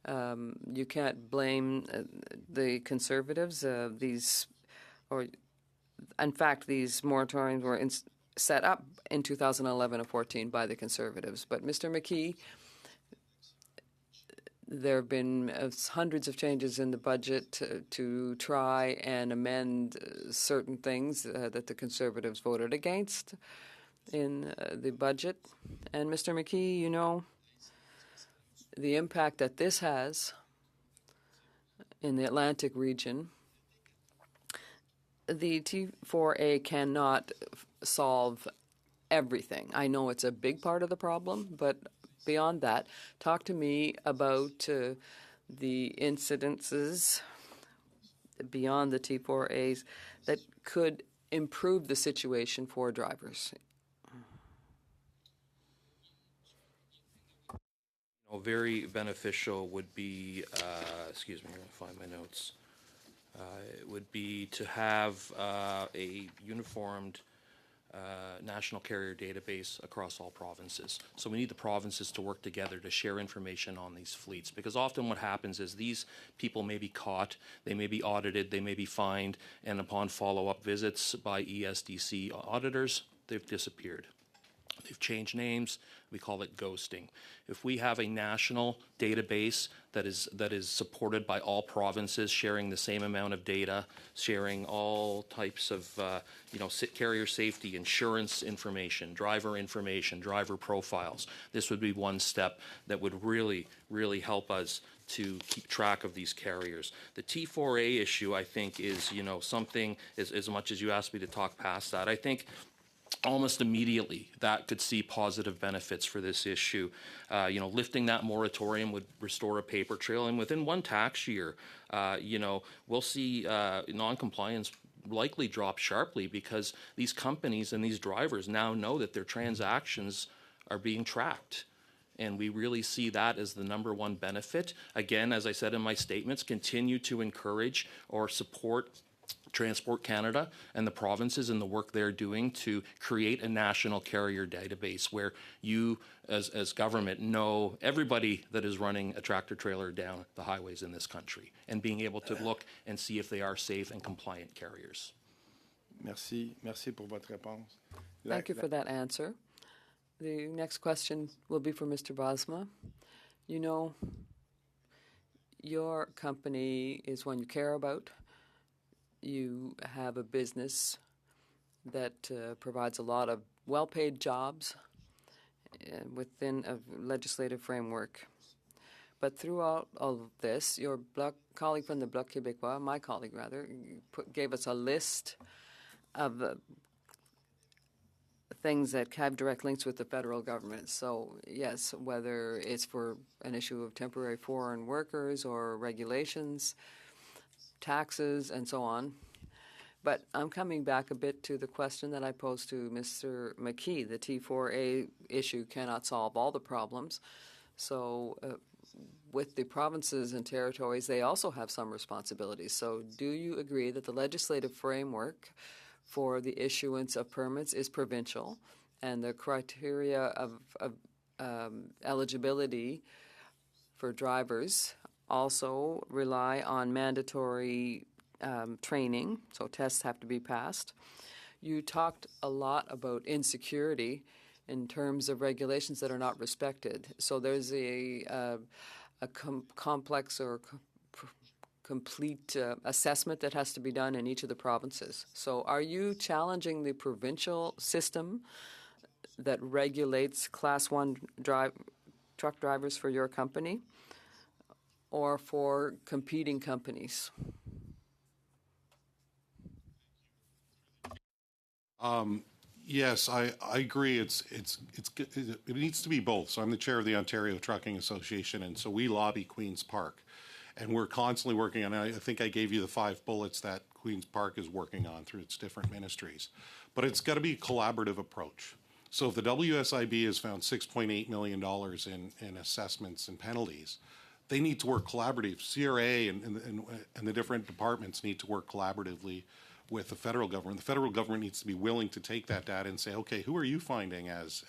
You can't blame the Conservatives. These moratoriums were set up in 2011 and 14 by the Conservatives. But Mr. McKee, there have been hundreds of changes in the budget to try and amend certain things that the Conservatives voted against in the budget. And Mr. McKee, you know the impact that this has in the Atlantic region. The T4A cannot solve everything. I know it's a big part of the problem, but beyond that, talk to me about the incidences beyond the T4As that could improve the situation for drivers. Very beneficial would be, excuse me, I'm going to find my notes. It would be to have a uniformed national carrier database across all provinces. So we need the provinces to work together to share information on these fleets, because often what happens is these people may be caught, they may be audited, they may be fined, and upon follow-up visits by ESDC auditors, they've disappeared. They've changed names. We call it ghosting. If we have a national database that is supported by all provinces, sharing the same amount of data, sharing all types of carrier safety, insurance information, driver profiles, this would be one step that would really, really help us to keep track of these carriers. The T4A issue, I think, is something. As much as you asked me to talk past that, I think almost immediately that could see positive benefits for this issue. Lifting that moratorium would restore a paper trail, and within one tax year, we'll see non-compliance likely drop sharply, because these companies and these drivers now know that their transactions are being tracked. And we really see that as the number one benefit. Again, as I said in my statements, continue to encourage or support Transport Canada and the provinces and the work they're doing to create a national carrier database where you, as government, know everybody that is running a tractor trailer down the highways in this country, and being able to look and see if they are safe and compliant carriers. Merci pour votre réponse. Thank you for that answer. The next question will be for Mr. Bosma. You know, your company is one you care about. You have a business that provides a lot of well-paid jobs within a legislative framework. But throughout all of this, your colleague from the Bloc Québécois, my colleague rather, gave us a list of things that have direct links with the federal government. So, yes, whether it's for an issue of temporary foreign workers or regulations, taxes, and so on. But I'm coming back a bit to the question that I posed to Mr. McKee. The T4A issue cannot solve all the problems. So with the provinces and territories, they also have some responsibilities. So do you agree that the legislative framework for the issuance of permits is provincial, and the criteria of eligibility for drivers also rely on mandatory training, so tests have to be passed? You talked a lot about insecurity in terms of regulations that are not respected. So there's a complex or complete assessment that has to be done in each of the provinces. So are you challenging the provincial system that regulates Class 1 truck drivers for your company, or for competing companies? Yes, I agree. It needs to be both. So I'm the chair of the Ontario Trucking Association, and so we lobby Queen's Park, and we're constantly working on. I think I gave you the 5 bullets that Queen's Park is working on through its different ministries, but it's got to be a collaborative approach. So if the WSIB has found $6.8 million in assessments and penalties, they need to work collaboratively. CRA and the different departments need to work collaboratively with the federal government. The federal government needs to be willing to take that data and say, okay, who are you finding as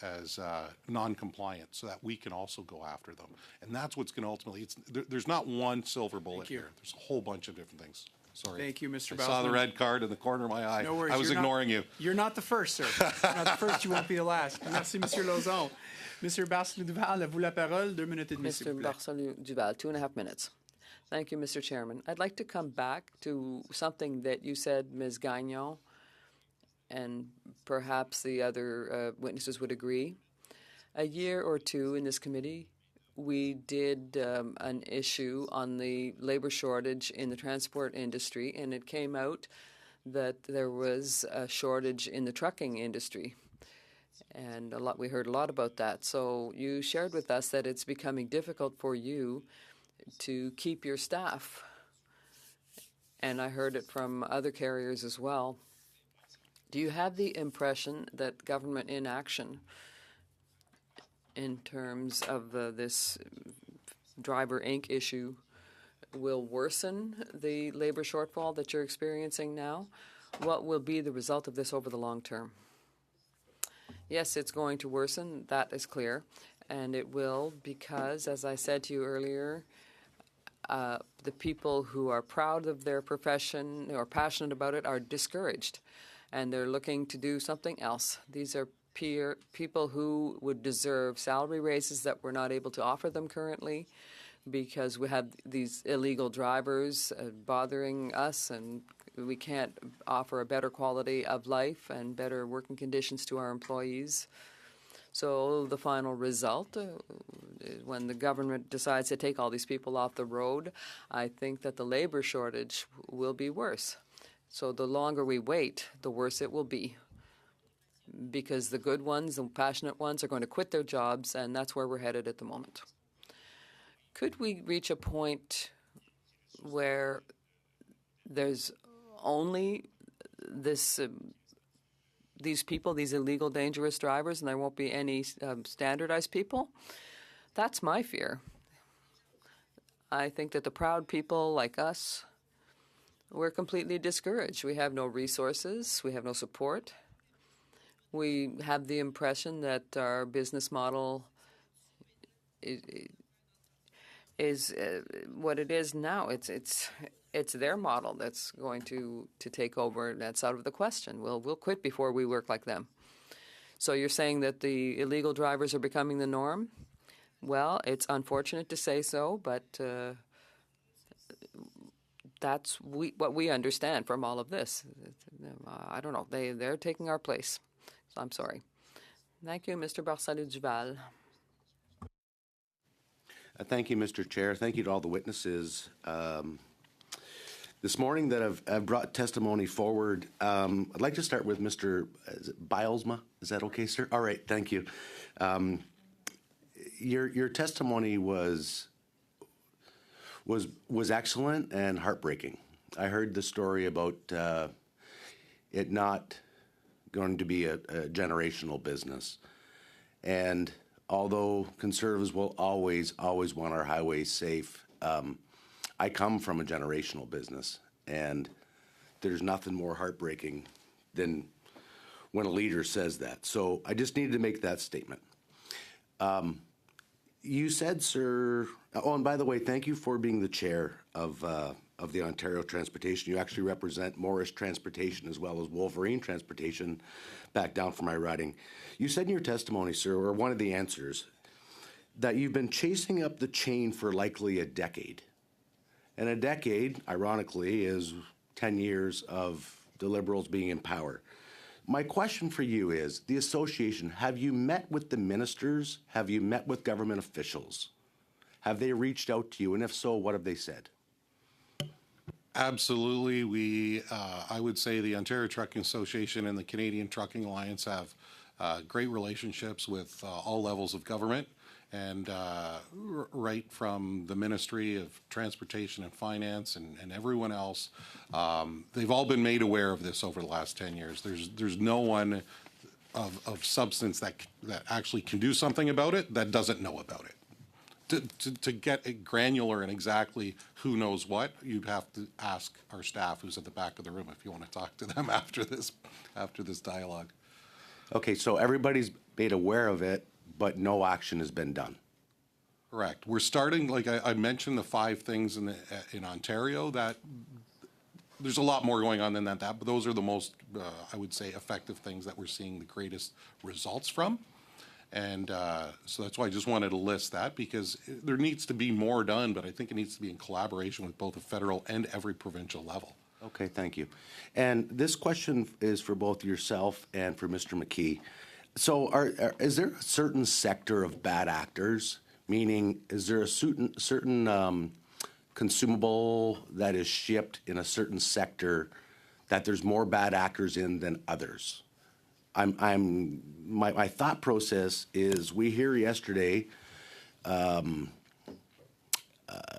non-compliant, so that we can also go after them. And that's what's going to ultimately, there's not one silver bullet here. There's a whole bunch of different things. Sorry. Thank you, Mr. I Baussman. saw the red card in the corner of my eye. No worries. I was ignoring you. You're not the first, sir. You're not the first, you won't be the last. Merci, Monsieur Lauzon. Monsieur Barcelou-Duval, à vous la parole. 2 minutes et demie, s'il Mr. vous plaît. Barcelou-Duval, 2.5 minutes. Thank you, Mr. Chairman. I'd like to come back to something that you said, Ms. Gagnon, and perhaps the other witnesses would agree. A year or two in this committee, we did an issue on the labor shortage in the transport industry, and it came out that there was a shortage in the trucking industry. And we heard a lot about that. So you shared with us that it's becoming difficult for you to keep your staff. And I heard it from other carriers as well. Do you have the impression that government inaction in terms of this Driver Inc. issue will worsen the labor shortfall that you're experiencing now? What will be the result of this over the long term? Yes, it's going to worsen. That is clear. And it will because, as I said to you earlier, the people who are proud of their profession or passionate about it are discouraged, and they're looking to do something else. These are people who would deserve salary raises that we're not able to offer them currently because we have these illegal drivers bothering us, and we can't offer a better quality of life and better working conditions to our employees. So the final result, when the government decides to take all these people off the road, I think that the labor shortage will be worse. So the longer we wait, the worse it will be, because the good ones, the passionate ones, are going to quit their jobs, and that's where we're headed at the moment. Could we reach a point where there's only these people, these illegal, dangerous drivers, and there won't be any standardized people? That's my fear. I think that the proud people like us, we're completely discouraged. We have no resources. We have no support. We have the impression that our business model is what it is now. It's their model that's going to take over. That's out of the question. We'll quit before we work like them. So you're saying that the illegal drivers are becoming the norm? Well, it's unfortunate to say so, but that's what we understand from all of this. I don't know. They're taking our place. So I'm sorry. Thank you, Mr. Barcelou-Duval. Thank you, Mr. Chair. Thank you to all the witnesses this morning that have brought testimony forward. I'd like to start with Mr. Bilesma. Is that okay, sir? All right, thank you. Your testimony was excellent and heartbreaking. I heard the story about it not going to be a generational business. And although conservatives will always want our highways safe, I come from a generational business, and there's nothing more heartbreaking than when a leader says that. So I just needed to make that statement. You said, sir, oh, and by the way, thank you for being the chair of the Ontario Transportation. You actually represent Morris Transportation as well as Wolverine Transportation, back down from my riding. You said in your testimony, sir, or one of the answers, that you've been chasing up the chain for likely a decade. And a decade, ironically, is 10 years of the Liberals being in power. My question for you is, the association, have you met with the ministers? Have you met with government officials? Have they reached out to you? And if so, what have they said? Absolutely. I would say the Ontario Trucking Association and the Canadian Trucking Alliance have great relationships with all levels of government, and right from the Ministry of Transportation and Finance and everyone else. They've all been made aware of this over the last 10 years. There's no one of substance that actually can do something about it that doesn't know about it. To get it granular and exactly who knows what, you'd have to ask our staff who's at the back of the room if you want to talk to them after this dialogue. Okay, so everybody's made aware of it, but no action has been done. Correct. We're starting, like I mentioned, the 5 things in Ontario. That there's a lot more going on than that, but those are the most, I would say, effective things that we're seeing the greatest results from. And so that's why I just wanted to list that, because there needs to be more done, but I think it needs to be in collaboration with both the federal and every provincial level. Okay, thank you. And this question is for both yourself and for Mr. McKee. So is there a certain sector of bad actors? Meaning, is there a certain consumable that is shipped in a certain sector that there's more bad actors in than others? My thought process is, we hear yesterday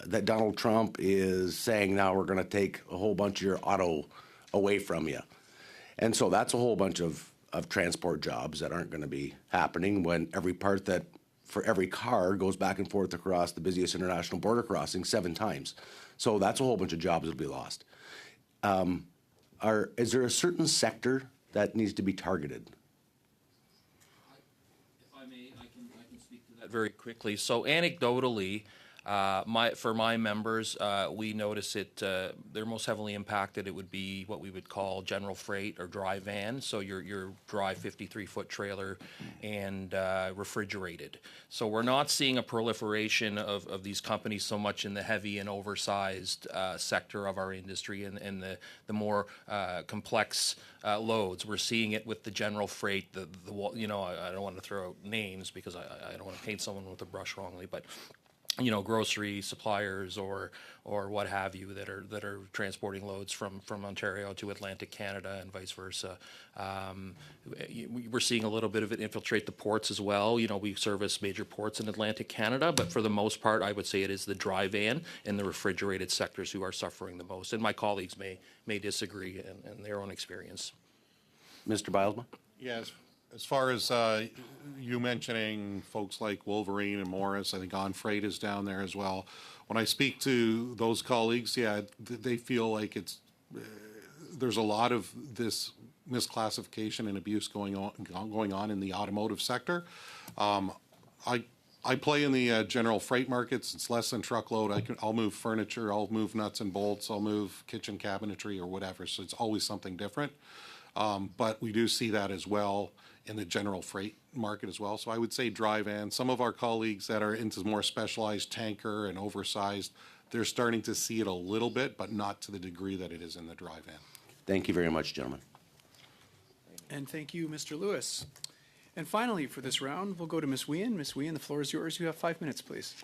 that Donald Trump is saying now we're going to take a whole bunch of your auto away from you. And so that's a whole bunch of transport jobs that aren't going to be happening when every part that for every car goes back and forth across the busiest international border crossing 7 times. So that's a whole bunch of jobs that will be lost. Is there a certain sector that needs to be targeted? If I may, I can speak to that very quickly. So anecdotally, for my members, we notice it, they're most heavily impacted. It would be what we would call general freight or dry van. So your dry 53-foot trailer and refrigerated. So we're not seeing a proliferation of these companies so much in the heavy and oversized sector of our industry and the more complex loads. We're seeing it with the general freight, I don't want to throw out names because I don't want to paint someone with a brush wrongly, but grocery suppliers or what have you that are transporting loads from Ontario to Atlantic Canada and vice versa. We're seeing a little bit of it infiltrate the ports as well. We service major ports in Atlantic Canada, but for the most part, I would say it is the dry van and the refrigerated sectors who are suffering the most. And my colleagues may disagree in their own experience. Mr. Bilesma? Yes. As far as you mentioning folks like Wolverine and Morris, I think On Freight is down there as well. When I speak to those colleagues, they feel like there's a lot of this misclassification and abuse going on in the automotive sector. I play in the general freight markets. It's less than truckload. I'll move furniture. I'll move nuts and bolts. I'll move kitchen cabinetry or whatever. So it's always something different. But we do see that as well in the general freight market as well. So I would say dry van. Some of our colleagues that are into more specialized tanker and oversized, they're starting to see it a little bit, but not to the degree that it is in the dry van. Thank you very much, gentlemen. And thank you, Mr. Lewis. And finally, for this round, we'll go to Ms. Wien. Ms. Wien, the floor is yours. You have 5 minutes, please.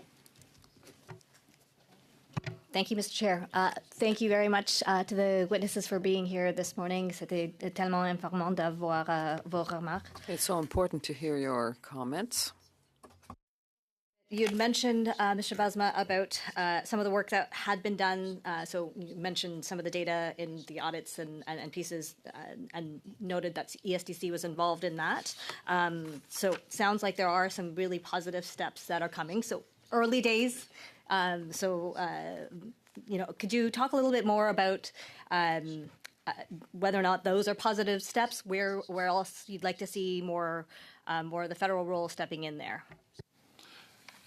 Thank you, Mr. Chair. Thank you very much to the witnesses for being here this morning. C'était tellement informant d'avoir vos remarques. It's so important to hear your comments. you'd mentioned, Mr. Basma, about some of the work that had been done. So you mentioned some of the data in the audits and pieces, and noted that ESDC was involved in that. So it sounds like there are some really positive steps that are coming. So early days. Could you talk a little bit more about whether or not those are positive steps? Where else you'd like to see more of the federal role stepping in there?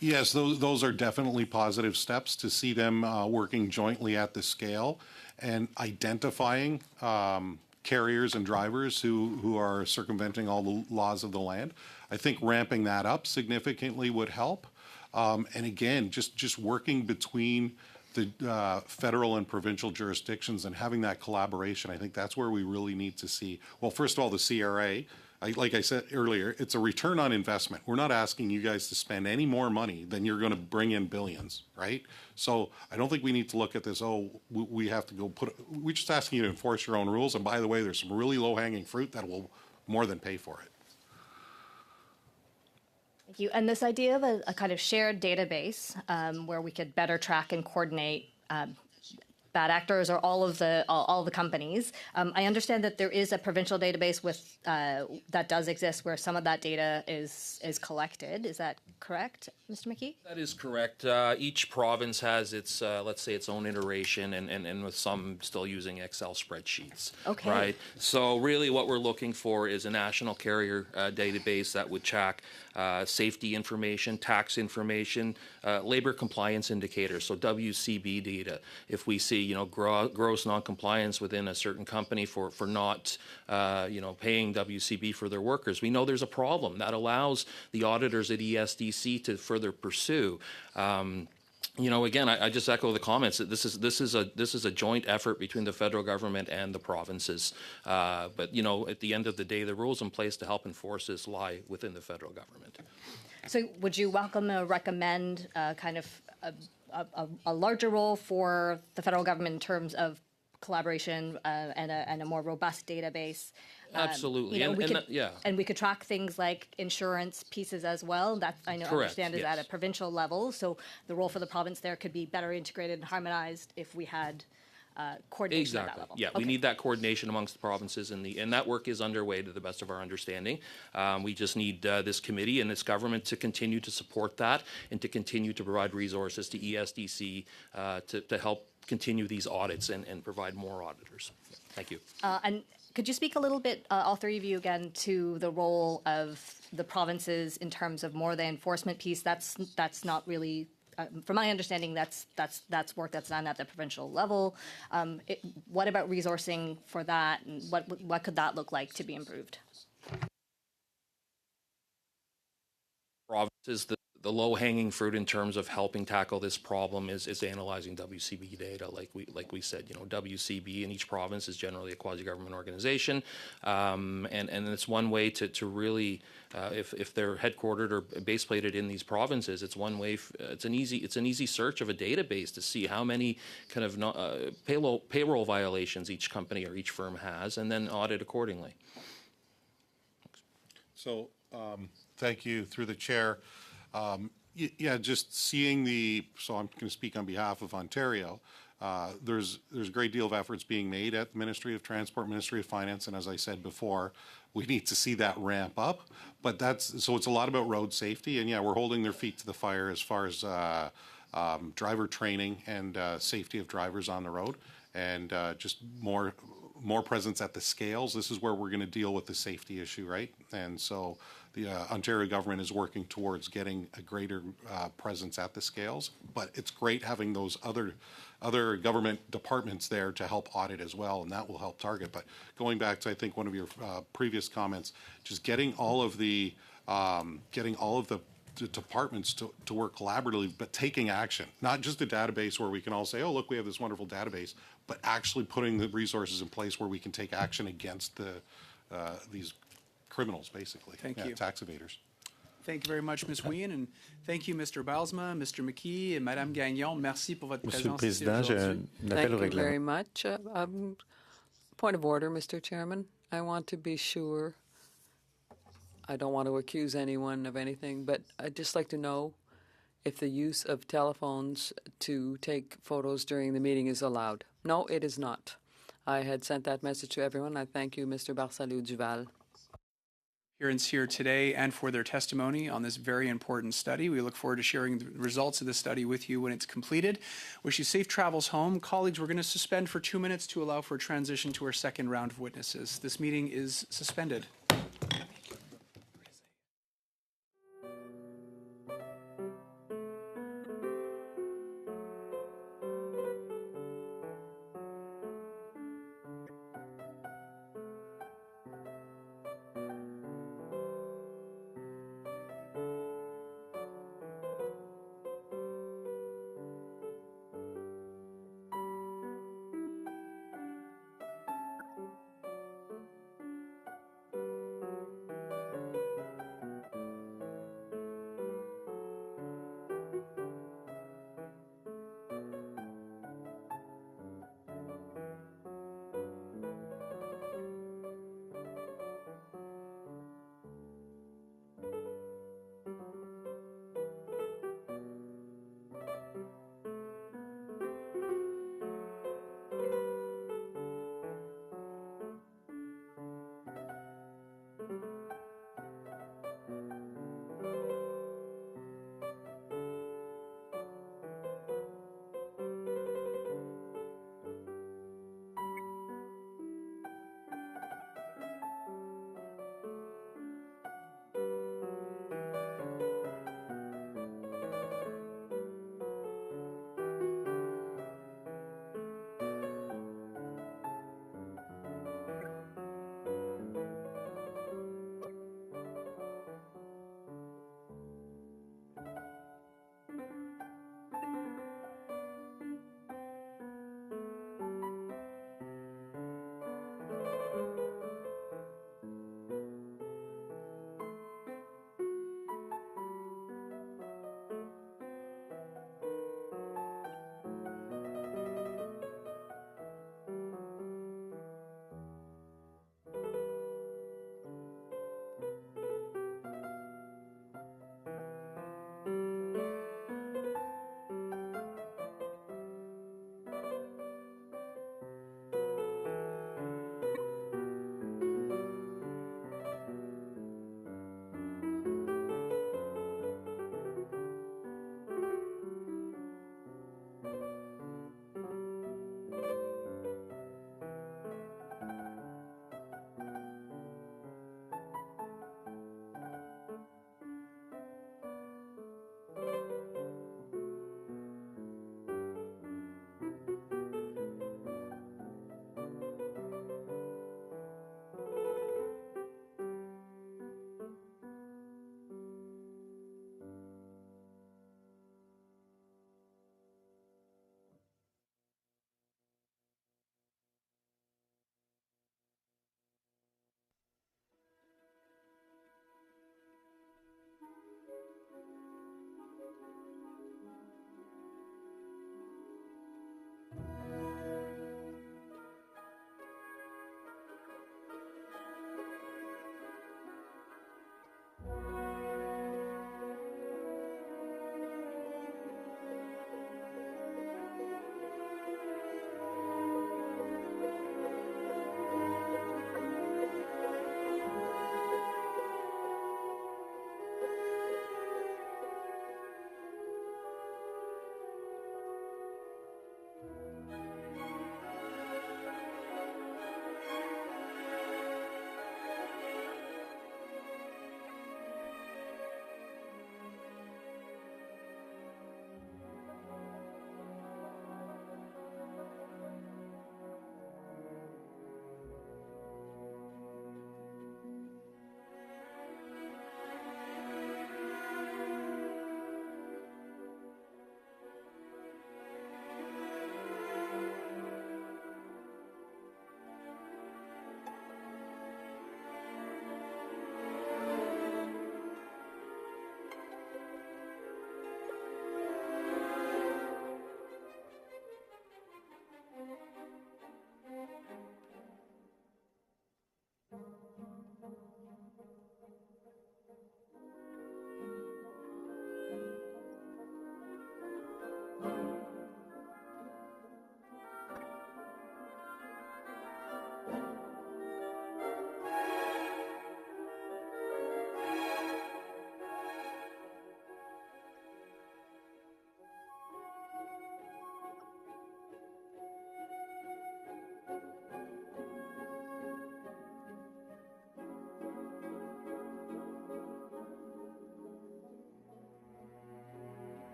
Yes, those are definitely positive steps to see them working jointly at the scale and identifying carriers and drivers who are circumventing all the laws of the land. I think ramping that up significantly would help. And again, just working between the federal and provincial jurisdictions and having that collaboration, I think that's where we really need to see. Well, first of all, the CRA, like I said earlier, it's a return on investment. We're not asking you guys to spend any more money than you're going to bring in billions, right? So I don't think we need to look at this, we have to go we're just asking you to enforce your own rules. And by the way, there's some really low-hanging fruit that will more than pay for it. Thank you. And this idea of a kind of shared database where we could better track and coordinate bad actors or all the companies. I understand that there is a provincial database with that does exist where some of that data is collected. Is that correct, Mr. McKee? That is correct. Each province has its, let's say, its own iteration, and with some still using Excel spreadsheets. Okay. Right. So really, what we're looking for is a national carrier database that would track safety information, tax information, labor compliance indicators, so WCB data. If we see, gross noncompliance within a certain company for not, paying WCB for their workers, we know there's a problem. That allows the auditors at ESDC to further pursue. Again, I just echo the comments that this is a joint effort between the federal government and the provinces. But at the end of the day, the rules in place to help enforce this lie within the federal government. So, would you welcome or recommend kind of a larger role for the federal government in terms of collaboration and a more robust database? Absolutely, and we could track things like insurance pieces as well. That I understand is at a provincial level. So the role for the province there could be better integrated and harmonized if we had coordination at that level. Yeah, we need that coordination amongst the provinces, and that work is underway to the best of our understanding. We just need this committee and its government to continue to support that and to continue to provide resources to ESDC to help continue these audits and provide more auditors. Thank you. And could you speak a little bit, all three of you again, to the role of the provinces in terms of more the enforcement piece? That's not really, from my understanding, that's work that's done at the provincial level. What about resourcing for that, and what could that look like to be improved? Provinces, the low-hanging fruit in terms of helping tackle this problem is analyzing WCB data. Like we said, WCB in each province is generally a quasi-government organization, and it's one way to really, if they're headquartered or base plated in these provinces, it's one way. It's an easy search of a database to see how many kind of payroll violations each company or each firm has, and then audit accordingly. So, thank you through the chair. Just seeing so I'm going to speak on behalf of Ontario. There's a great deal of efforts being made at the Ministry of Transport, Ministry of Finance, and as I said before, we need to see that ramp up. But so it's a lot about road safety, and we're holding their feet to the fire as far as driver training and safety of drivers on the road, and just more presence at the scales. This is where we're going to deal with the safety issue, right? And so the Ontario government is working towards getting a greater presence at the scales, but it's great having those other government departments there to help audit as well, and that will help target. But going back to, I think, one of your previous comments, just getting all of the departments to work collaboratively, but taking action, not just a database where we can all say, oh, look, we have this wonderful database, but actually putting the resources in place where we can take action against these criminals, basically. Thank you. Tax evaders. Thank you very much, Ms. Wien, and thank you, Mr. Balsma, Mr. McKee, and Madame Gagnon. Merci pour votre Monsieur le présence ici Président, j'ai aujourd'hui. un appel au Thank you very règlement. much. Point of order, Mr. Chairman. I want to be sure. I don't want to accuse anyone of anything, but I'd just like to know if the use of telephones to take photos during the meeting is allowed. No, it is not. I had sent that message to everyone. I thank you, Mr. Barsalou Duval. Adherents here today and for their testimony on this very important study. We look forward to sharing the results of the study with you when it's completed. Wish you safe travels home. Colleagues, we're going to suspend for 2 minutes to allow for a transition to our second round of witnesses. This meeting is suspended.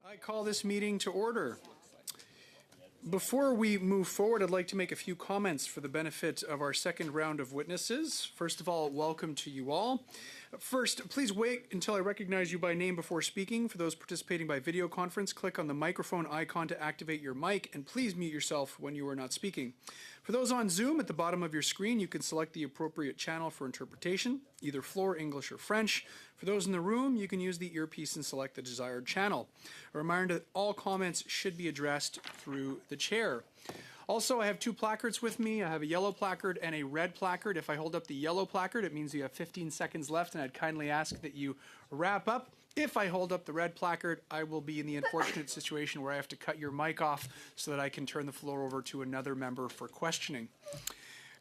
I call this meeting to order. Before we move forward, I'd like to make a few comments for the benefit of our second round of witnesses. First of all, welcome to you all. First, please wait until I recognize you by name before speaking. For those participating by video conference, click on the microphone icon to activate your mic, and please mute yourself when you are not speaking. For those on Zoom, at the bottom of your screen, you can select the appropriate channel for interpretation, either floor, English, or French. For those in the room, you can use the earpiece and select the desired channel. A reminder that all comments should be addressed through the chair. Also, I have two placards with me. I have a yellow placard and a red placard. If I hold up the yellow placard, it means you have 15 seconds left, and I'd kindly ask that you wrap up. If I hold up the red placard, I will be in the unfortunate situation where I have to cut your mic off so that I can turn the floor over to another member for questioning.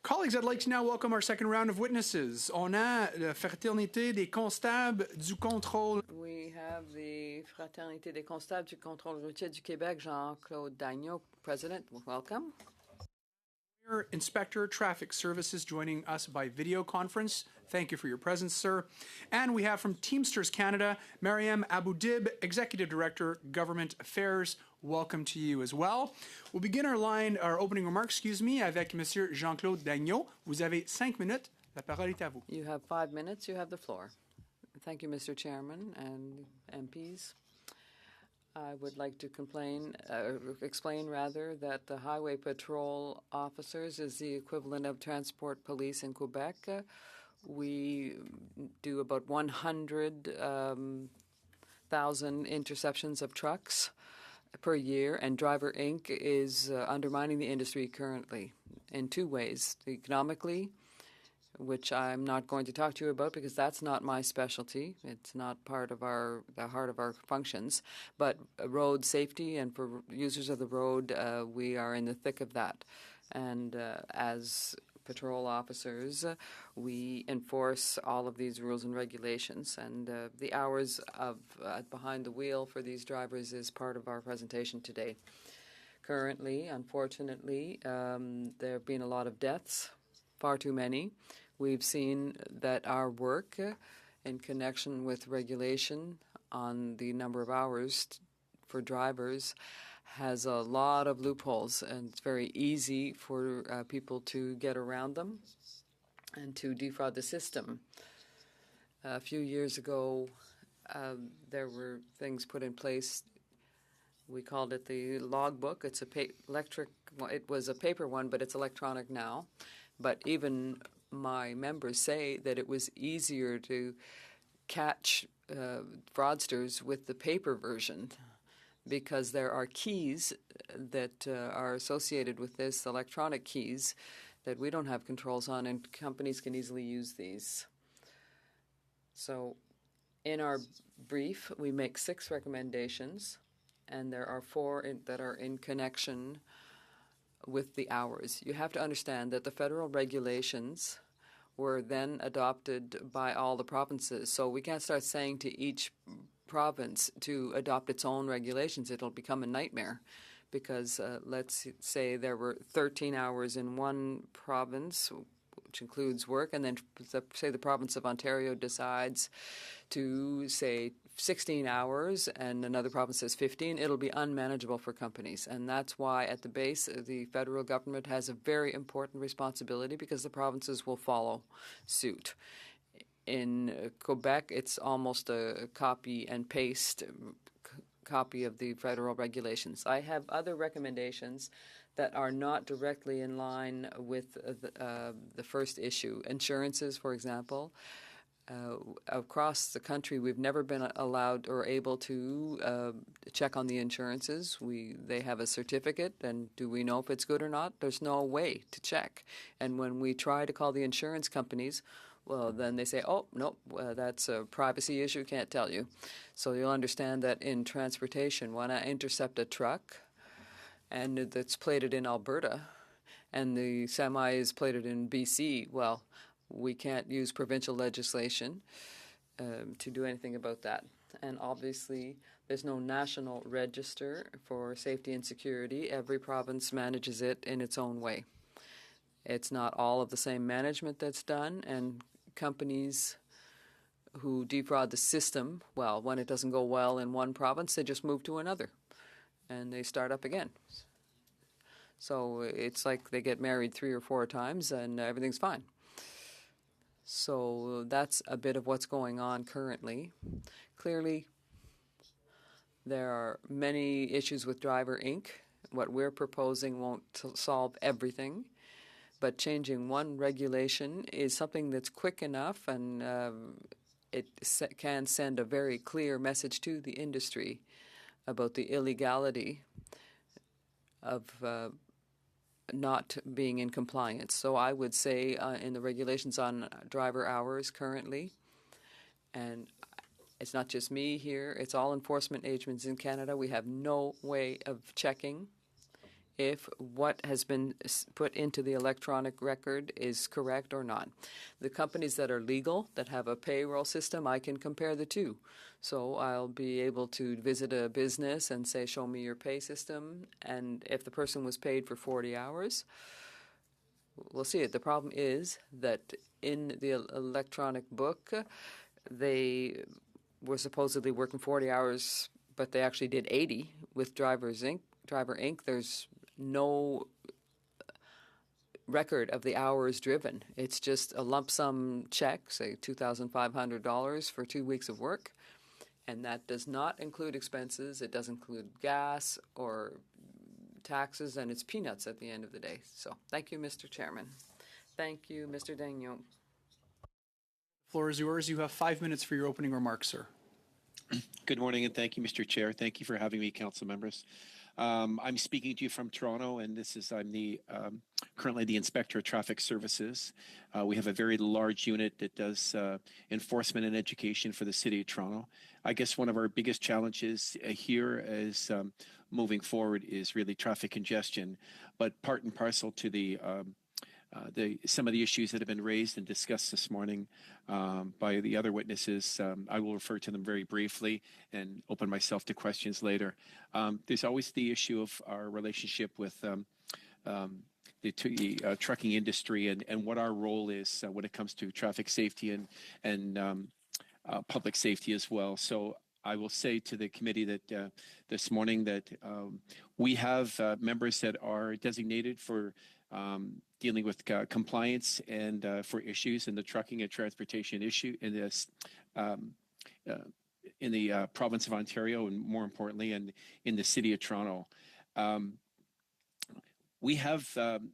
Colleagues, I'd like to now welcome our second round of witnesses. On a la Fraternité des Constables du Contrôle. We have the Fraternité des Constables du Contrôle routier du Québec, Jean-Claude Dagneau, President. Welcome. Inspector Traffic Services joining us by video conference. Thank you for your presence, sir. And we have from Teamsters Canada, Mariam Aboudib, Executive Director, Government Affairs. Welcome to you as well. We'll begin our opening remarks, avec Monsieur Jean-Claude Dagneau. Vous avez 5 minutes. La parole est à vous. You have 5 minutes. You have the floor. Thank you, Mr. Chairman and MPs. I would like to explain that the Highway Patrol officers is the equivalent of transport police in Quebec. We do about 100,000 interceptions of trucks per year, and Driver Inc. is undermining the industry currently in two ways. Economically, which I'm not going to talk to you about because that's not my specialty. It's not part of the heart of our functions. But road safety, and for users of the road, we are in the thick of that. And as patrol officers, we enforce all of these rules and regulations. And the hours of behind the wheel for these drivers is part of our presentation today. Currently, unfortunately, there have been a lot of deaths, far too many. We've seen that our work in connection with regulation on the number of hours for drivers has a lot of loopholes, and it's very easy for people to get around them and to defraud the system. A few years ago, there were things put in place. We called it the logbook. It's it was a paper one, but it's electronic now. But even my members say that it was easier to catch fraudsters with the paper version because there are keys that are associated with this, electronic keys, that we don't have controls on, and companies can easily use these. So in our brief, we make 6 recommendations, and there are 4 that are in connection with the hours. You have to understand that the federal regulations were then adopted by all the provinces. So we can't start saying to each province to adopt its own regulations. It'll become a nightmare because let's say there were 13 hours in one province, which includes work, and then say the province of Ontario decides to say 16 hours and another province says 15, it'll be unmanageable for companies. And that's why at the base, the federal government has a very important responsibility because the provinces will follow suit. In Quebec, it's almost a copy and paste copy of the federal regulations. I have other recommendations that are not directly in line with the first issue. Insurances, for example. Across the country, we've never been allowed or able to check on the insurances. They have a certificate, and do we know if it's good or not? There's no way to check. And when we try to call the insurance companies, well, then they say, oh, no, that's a privacy issue, can't tell you. So you'll understand that in transportation, when I intercept a truck and that's plated in Alberta and the semi is plated in BC, well, we can't use provincial legislation to do anything about that. And obviously, there's no national register for safety and security. Every province manages it in its own way. It's not all of the same management that's done, and companies who defraud the system, well, when it doesn't go well in one province, they just move to another and they start up again. So it's like they get married 3 or 4 times and everything's fine. So that's a bit of what's going on currently. Clearly, there are many issues with Driver Inc. What we're proposing won't solve everything, but changing one regulation is something that's quick enough, and it can send a very clear message to the industry about the illegality of not being in compliance. So I would say in the regulations on driver hours currently, and it's not just me here, it's all enforcement agents in Canada, we have no way of checking if what has been put into the electronic record is correct or not. The companies that are legal, that have a payroll system, I can compare the two. So I'll be able to visit a business and say, show me your pay system, and if the person was paid for 40 hours, we'll see it. The problem is that in the electronic book, they were supposedly working 40 hours, but they actually did 80 with Driver Inc. There's no record of the hours driven. It's just a lump sum check, say $2,500 for 2 weeks of work, and that does not include expenses. It doesn't include gas or taxes, and it's peanuts at the end of the day. So thank you, Mr. Chairman. Thank you, Mr. Dagnon. Floor is yours. You have 5 minutes for your opening remarks, sir. Good morning, and thank you, Mr. Chair. Thank you for having me, council members. I'm speaking to you from Toronto, and I'm currently the Inspector of Traffic Services. We have a very large unit that does enforcement and education for the City of Toronto. I guess one of our biggest challenges here is moving forward is really traffic congestion, but part and parcel to some of the issues that have been raised and discussed this morning by the other witnesses. I will refer to them very briefly and open myself to questions later. There's always the issue of our relationship with the trucking industry and what our role is when it comes to traffic safety and public safety as well. So I will say to the committee that this morning that we have members that are designated for dealing with compliance and for issues in the trucking and transportation issue in this in the province of Ontario, and more importantly in the City of Toronto. We have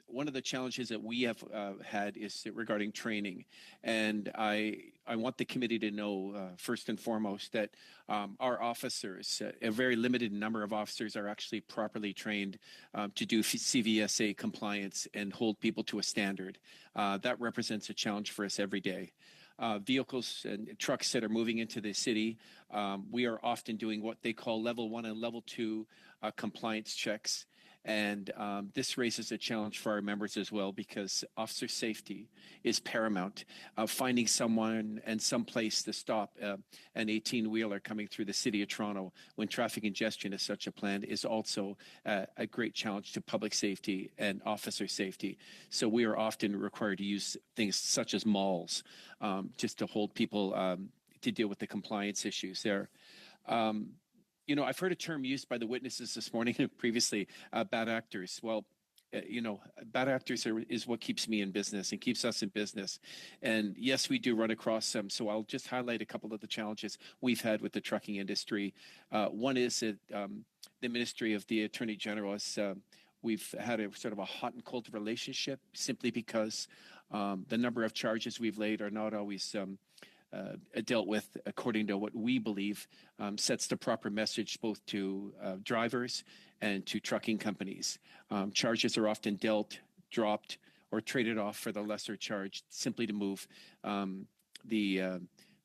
one of the challenges that we have had is regarding training, and I want the committee to know first and foremost that our officers, a very limited number of officers, are actually properly trained to do CVSA compliance and hold people to a standard. That represents a challenge for us every day. Vehicles and trucks that are moving into the city, we are often doing what they call level 1 and level 2 compliance checks. And this raises a challenge for our members as well, because officer safety is paramount. Finding someone and some place to stop an 18-wheeler coming through the City of Toronto when traffic congestion is such a plan is also a great challenge to public safety and officer safety. So we are often required to use things such as malls just to hold people to deal with the compliance issues there. You know, I've heard a term used by the witnesses this morning and previously, bad actors. Well, you know, bad actors is what keeps me in business and keeps us in business. And yes, we do run across them. So I'll just highlight a couple of the challenges we've had with the trucking industry. One is that the Ministry of the Attorney General has, we've had a sort of a hot and cold relationship simply because the number of charges we've laid are not always dealt with according to what we believe sets the proper message both to drivers and to trucking companies. Charges are often dealt, dropped, or traded off for the lesser charge simply to move the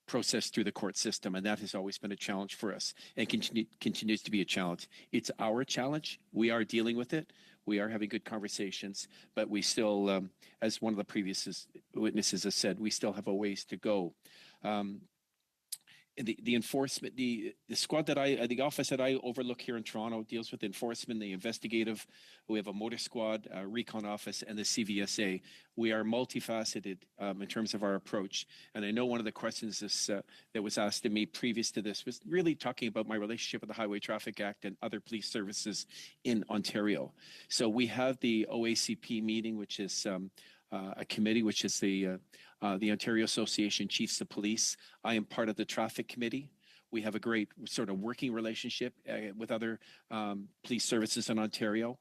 process through the court system, and that has always been a challenge for us and continues to be a challenge. It's our challenge. We are dealing with it. We are having good conversations, but we still, as one of the previous witnesses has said, we still have a ways to go. the enforcement, the squad that the office that I overlook here in Toronto deals with enforcement, the investigative. We have a motor squad, a recon office, and the CVSA. We are multifaceted in terms of our approach. And I know one of the questions that was asked of me previous to this was really talking about my relationship with the Highway Traffic Act and other police services in Ontario. So we have the OACP meeting, which is a committee, which is the Ontario Association Chiefs of Police. I am part of the traffic committee. We have a great sort of working relationship with other police services in Ontario.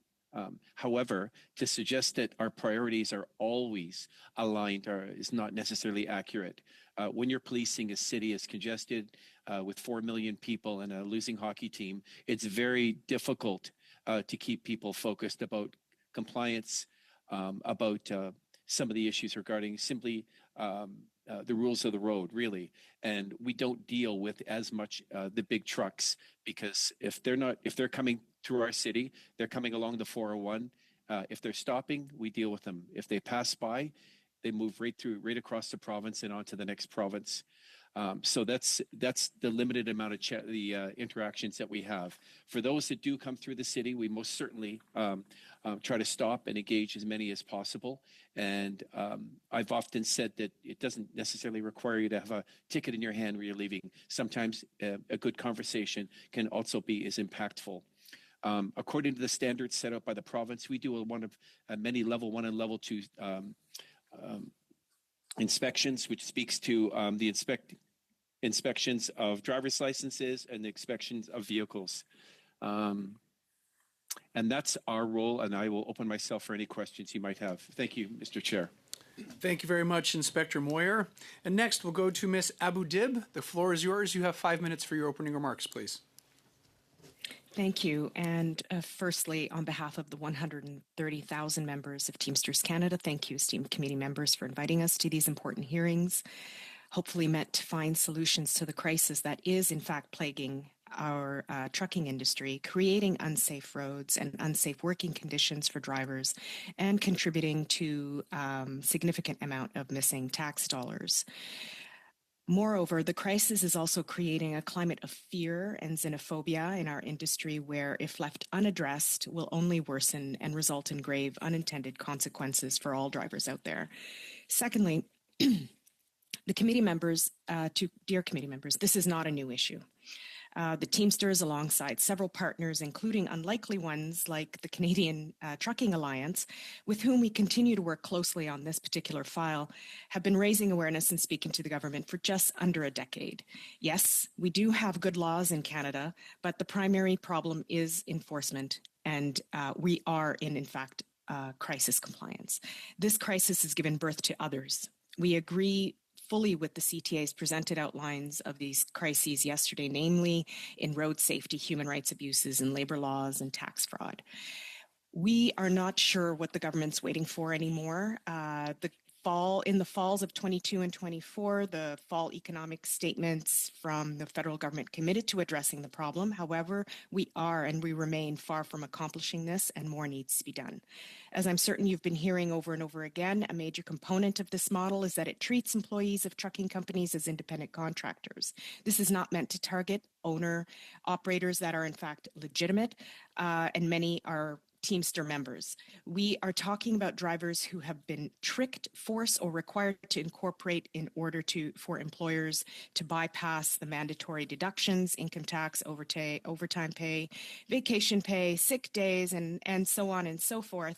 However, to suggest that our priorities are always aligned is not necessarily accurate. When you're policing a city as congested with 4 million people and a losing hockey team, it's very difficult to keep people focused about compliance, about some of the issues regarding simply the rules of the road, really. And we don't deal with as much the big trucks, because if they're coming through our city, they're coming along the 401. If they're stopping, we deal with them. If they pass by, they move right across the province and on to the next province. So that's the limited amount of interactions that we have. For those that do come through the city, we most certainly try to stop and engage as many as possible. And I've often said that it doesn't necessarily require you to have a ticket in your hand when you're leaving. Sometimes a good conversation can also be as impactful. According to the standards set out by the province, we do one of many level 1 and level 2 inspections, which speaks to the inspections of driver's licenses and the inspections of vehicles. And that's our role, and I will open myself for any questions you might have. Thank you, Mr. Chair. Thank you very much, Inspector Moyer. And next, we'll go to Ms. Abu Dib. The floor is yours. You have 5 minutes for your opening remarks, please. Thank you. And firstly, on behalf of the 130,000 members of Teamsters Canada, thank you, esteemed committee members, for inviting us to these important hearings, hopefully meant to find solutions to the crisis that is, in fact, plaguing our trucking industry, creating unsafe roads and unsafe working conditions for drivers, and contributing to significant amount of missing tax dollars. Moreover, the crisis is also creating a climate of fear and xenophobia in our industry where, if left unaddressed, will only worsen and result in grave unintended consequences for all drivers out there. Secondly, the committee members, dear committee members, this is not a new issue. The Teamsters, alongside several partners, including unlikely ones like the Canadian Trucking Alliance, with whom we continue to work closely on this particular file, have been raising awareness and speaking to the government for just under a decade. Yes, we do have good laws in Canada, but the primary problem is enforcement, and we are in fact, crisis compliance. This crisis has given birth to others. We agree fully with the CTA's presented outlines of these crises yesterday, namely in road safety, human rights abuses, and labor laws and tax fraud. We are not sure what the government's waiting for anymore. In the falls of 22 and 24, the fall economic statements from the federal government committed to addressing the problem. However, we remain far from accomplishing this, and more needs to be done. As I'm certain you've been hearing over and over again, a major component of this model is that it treats employees of trucking companies as independent contractors. This is not meant to target operators that are in fact legitimate, and many are Teamster members. We are talking about drivers who have been tricked, forced, or required to incorporate in order for employers to bypass the mandatory deductions, income tax, overtime pay, vacation pay, sick days, and so on and so forth.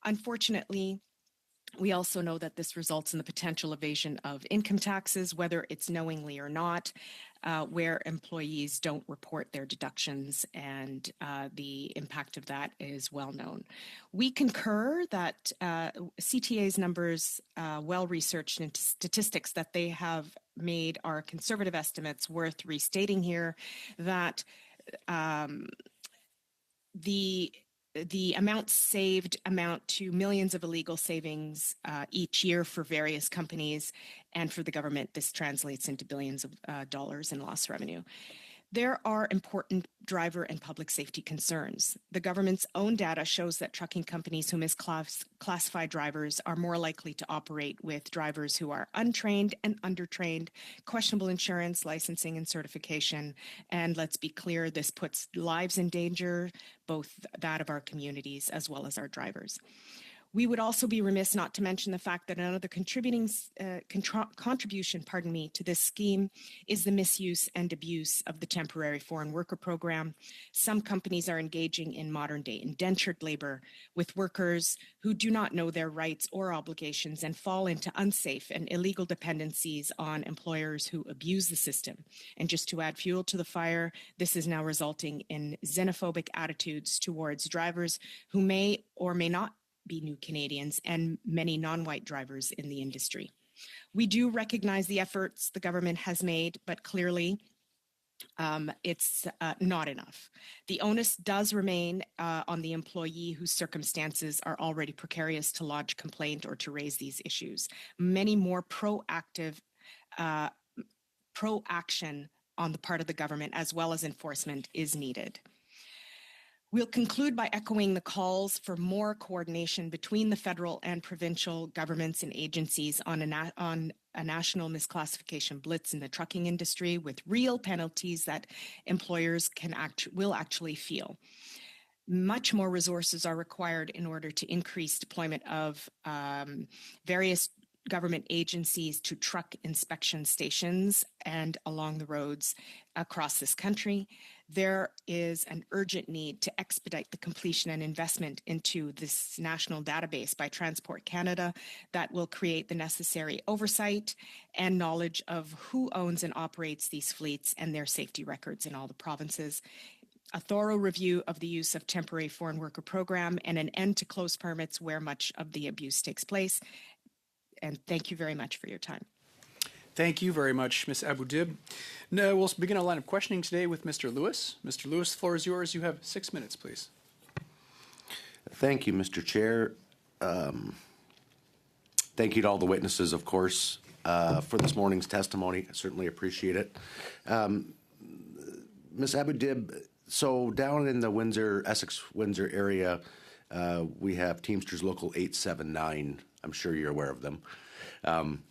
Unfortunately, we also know that this results in the potential evasion of income taxes, whether it's knowingly or not, where employees don't report their deductions, and the impact of that is well known. We concur that CTA's numbers, well-researched and statistics that they have made are conservative estimates worth restating here, that the amounts saved amount to millions of illegal savings each year for various companies, and for the government, this translates into billions of dollars in lost revenue. There are important driver and public safety concerns. The government's own data shows that trucking companies who misclassify drivers are more likely to operate with drivers who are untrained and undertrained, questionable insurance, licensing, and certification. And let's be clear, this puts lives in danger, both that of our communities as well as our drivers. We would also be remiss not to mention the fact that another contribution, to this scheme is the misuse and abuse of the temporary foreign worker program. Some companies are engaging in modern-day indentured labor with workers who do not know their rights or obligations and fall into unsafe and illegal dependencies on employers who abuse the system. And just to add fuel to the fire, this is now resulting in xenophobic attitudes towards drivers who may or may not be new Canadians and many non-white drivers in the industry. We do recognize the efforts the government has made, but clearly it's not enough. The onus does remain on the employee whose circumstances are already precarious to lodge complaint or to raise these issues. Many more proaction on the part of the government as well as enforcement is needed. We'll conclude by echoing the calls for more coordination between the federal and provincial governments and agencies on a national misclassification blitz in the trucking industry with real penalties that employers will actually feel. Much more resources are required in order to increase deployment of various government agencies to truck inspection stations and along the roads across this country. There is an urgent need to expedite the completion and investment into this national database by Transport Canada that will create the necessary oversight and knowledge of who owns and operates these fleets and their safety records in all the provinces. A thorough review of the use of temporary foreign worker program and an end to closed permits where much of the abuse takes place. And thank you very much for your time. Thank you very much, Ms. Abou-Dib. Now we'll begin our line of questioning today with Mr. Lewis. Mr. Lewis, the floor is yours. You have 6 minutes, please. Thank you, Mr. Chair. Thank you to all the witnesses, of course, for this morning's testimony. I certainly appreciate it. Ms. Abou-Dib, so down in the Essex-Windsor area, we have Teamsters Local 879. I'm sure you're aware of them.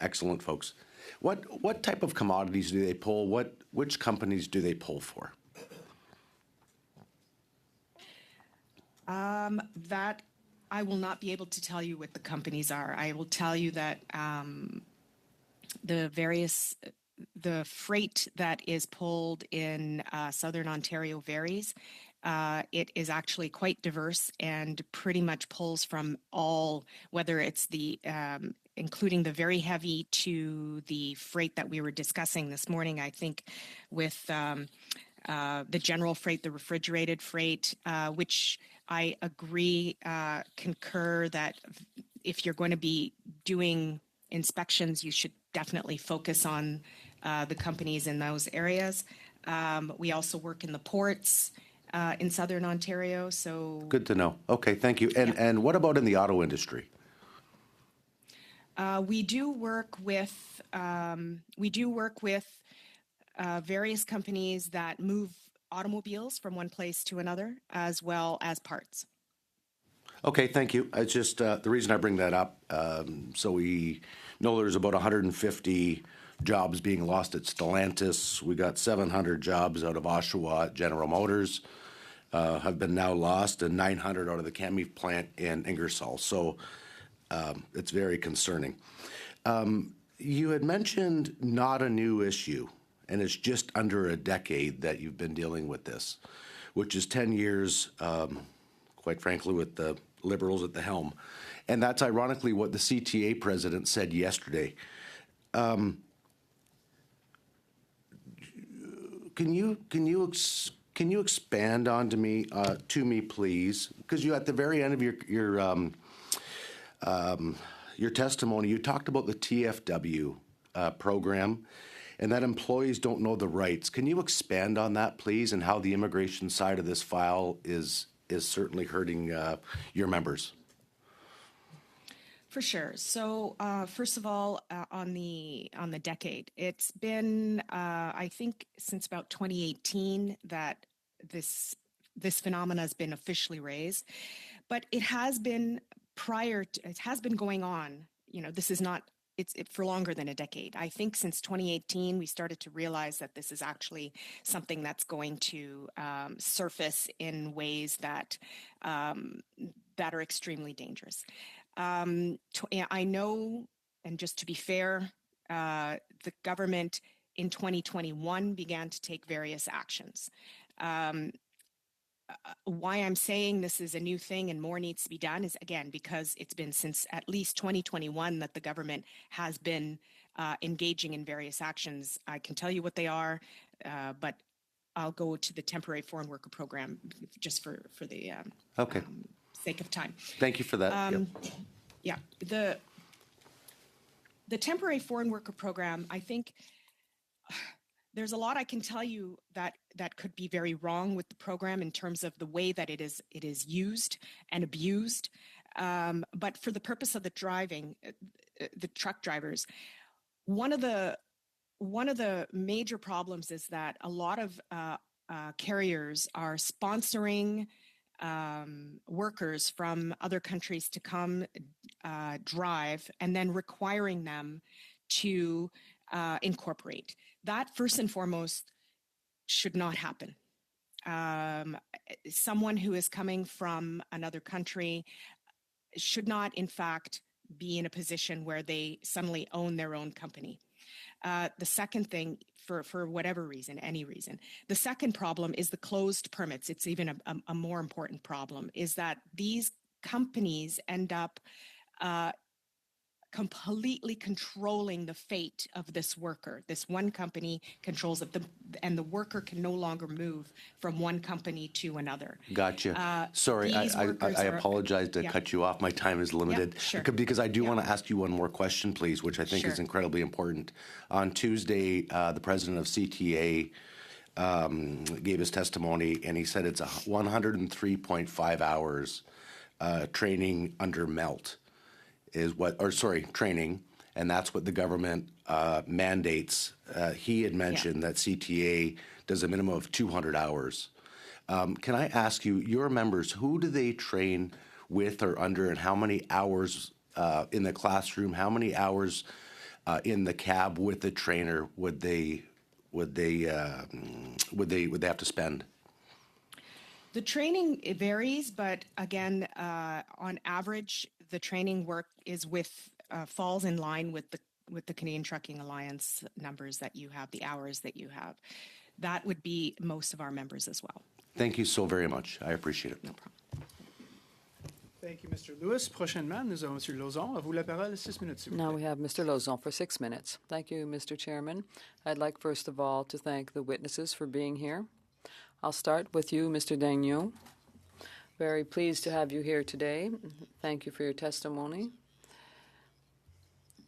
Excellent folks. What type of commodities do they pull? Which companies do they pull for? That I will not be able to tell you what the companies are. I will tell you that the freight that is pulled in Southern Ontario varies. It is actually quite diverse and pretty much pulls from all, whether it's the including the very heavy to the freight that we were discussing this morning, I think, with the general freight, the refrigerated freight, which I agree, concur that if you're going to be doing inspections, you should definitely focus on the companies in those areas. We also work in the ports in Southern Ontario, so good to know. Okay, thank you. And what about in the auto industry? We do work with various companies that move automobiles from one place to another, as well as parts. Okay, thank you. It's just the reason I bring that up. So we know there's about 150 jobs being lost at Stellantis. We got 700 jobs out of Oshawa at General Motors have been now lost, and 900 out of the Cami plant in Ingersoll. So it's very concerning. You had mentioned not a new issue, and it's just under a decade that you've been dealing with this, which is 10 years, quite frankly, with the Liberals at the helm. And that's ironically what the CTA president said yesterday. Can you expand on to me, please? Because you at the very end of your testimony, you talked about the TFW program, and that employees don't know the rights. Can you expand on that, please, and how the immigration side of this file is certainly hurting your members? For sure. So, first of all, on the decade, it's been I think since about 2018 that this phenomena has been officially raised, but it has been it has been going on. You know, this is not for longer than a decade. I think since 2018 we started to realize that this is actually something that's going to surface in ways that that are extremely dangerous. I know, and just to be fair, the government in 2021 began to take various actions. Why I'm saying this is a new thing and more needs to be done is, again, because it's been since at least 2021 that the government has been engaging in various actions. I can tell you what they are, but I'll go to the temporary foreign worker program just for the sake of time. Thank you for that. Yeah, the temporary foreign worker program, I think there's a lot I can tell you that could be very wrong with the program in terms of the way that it is used and abused. But for the purpose of the truck drivers, one of the major problems is that a lot of carriers are sponsoring workers from other countries to come drive and then requiring them to incorporate. That, first and foremost, should not happen. Someone who is coming from another country should not, in fact, be in a position where they suddenly own their own company. The second thing, for whatever reason, any reason, the second problem is the closed permits. It's even a more important problem, is that these companies end up completely controlling the fate of this worker. This one company controls it, and the worker can no longer move from one company to another. Gotcha. Sorry, I apologize to cut you off. My time is limited. Yeah, sure. Because I do want to ask you one more question, please, which I think is incredibly important. On Tuesday, the president of CTA gave his testimony, and he said it's 103.5 hours training under MELT. Training, and that's what the government mandates. He had mentioned that CTA does a minimum of 200 hours. Can I ask you, your members, who do they train with or under, and how many hours in the classroom? How many hours in the cab with the trainer would they have to spend? The training, it varies, but again, on average, the training work is falls in line with the Canadian Trucking Alliance numbers that you have, the hours that you have. That would be most of our members as well. Thank you so very much. I appreciate it. No problem. Thank you, Mr. Lewis. Prochainement, nous avons M. Lauzon. À vous la parole, 6 minutes, s'il vous Now plaît. we have Mr. Lauzon for 6 minutes. Thank you, Mr. Chairman. I'd like, first of all, to thank the witnesses for being here. I'll start with you, Mr. Dagnon. Very pleased to have you here today. Thank you for your testimony.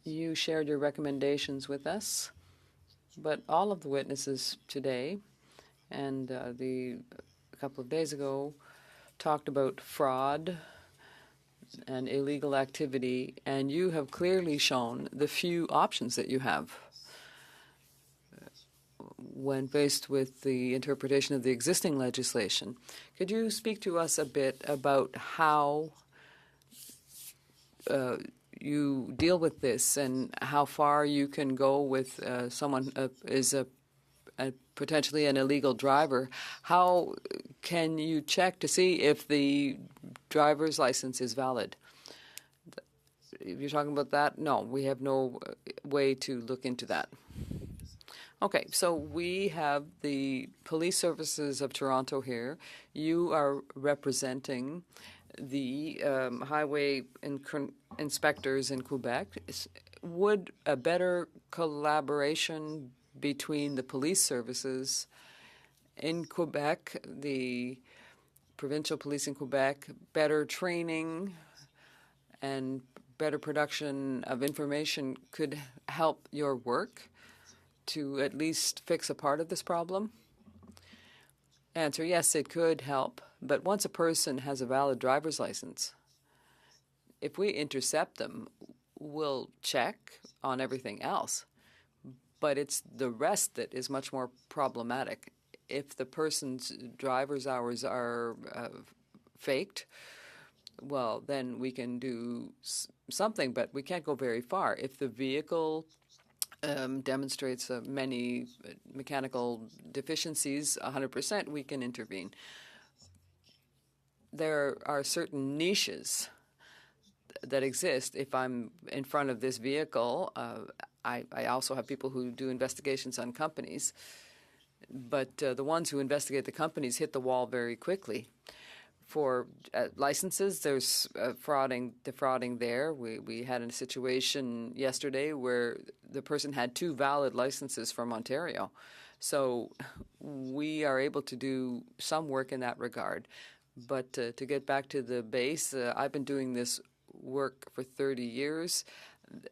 You shared your recommendations with us, but all of the witnesses today and a couple of days ago talked about fraud and illegal activity, and you have clearly shown the few options that you have when faced with the interpretation of the existing legislation. Could you speak to us a bit about how you deal with this and how far you can go with someone is potentially an illegal driver? How can you check to see if the driver's license is valid? If you're talking about that, no, we have no way to look into that. Okay, so we have the police services of Toronto here. You are representing the highway inspectors in Quebec. Would a better collaboration between the police services in Quebec, the provincial police in Quebec, better training and better production of information could help your work to at least fix a part of this problem? Answer, yes, it could help. But once a person has a valid driver's license, if we intercept them, we'll check on everything else. But it's the rest that is much more problematic. If the person's driver's hours are faked, well, then we can do something, but we can't go very far. If the vehicle demonstrates many mechanical deficiencies, 100%, we can intervene. There are certain niches that exist. If I'm in front of this vehicle, I also have people who do investigations on companies, but the ones who investigate the companies hit the wall very quickly. For licenses, there's defrauding there. We had a situation yesterday where the person had 2 valid licenses from Ontario. So we are able to do some work in that regard. But to get back to the base, I've been doing this work for 30 years.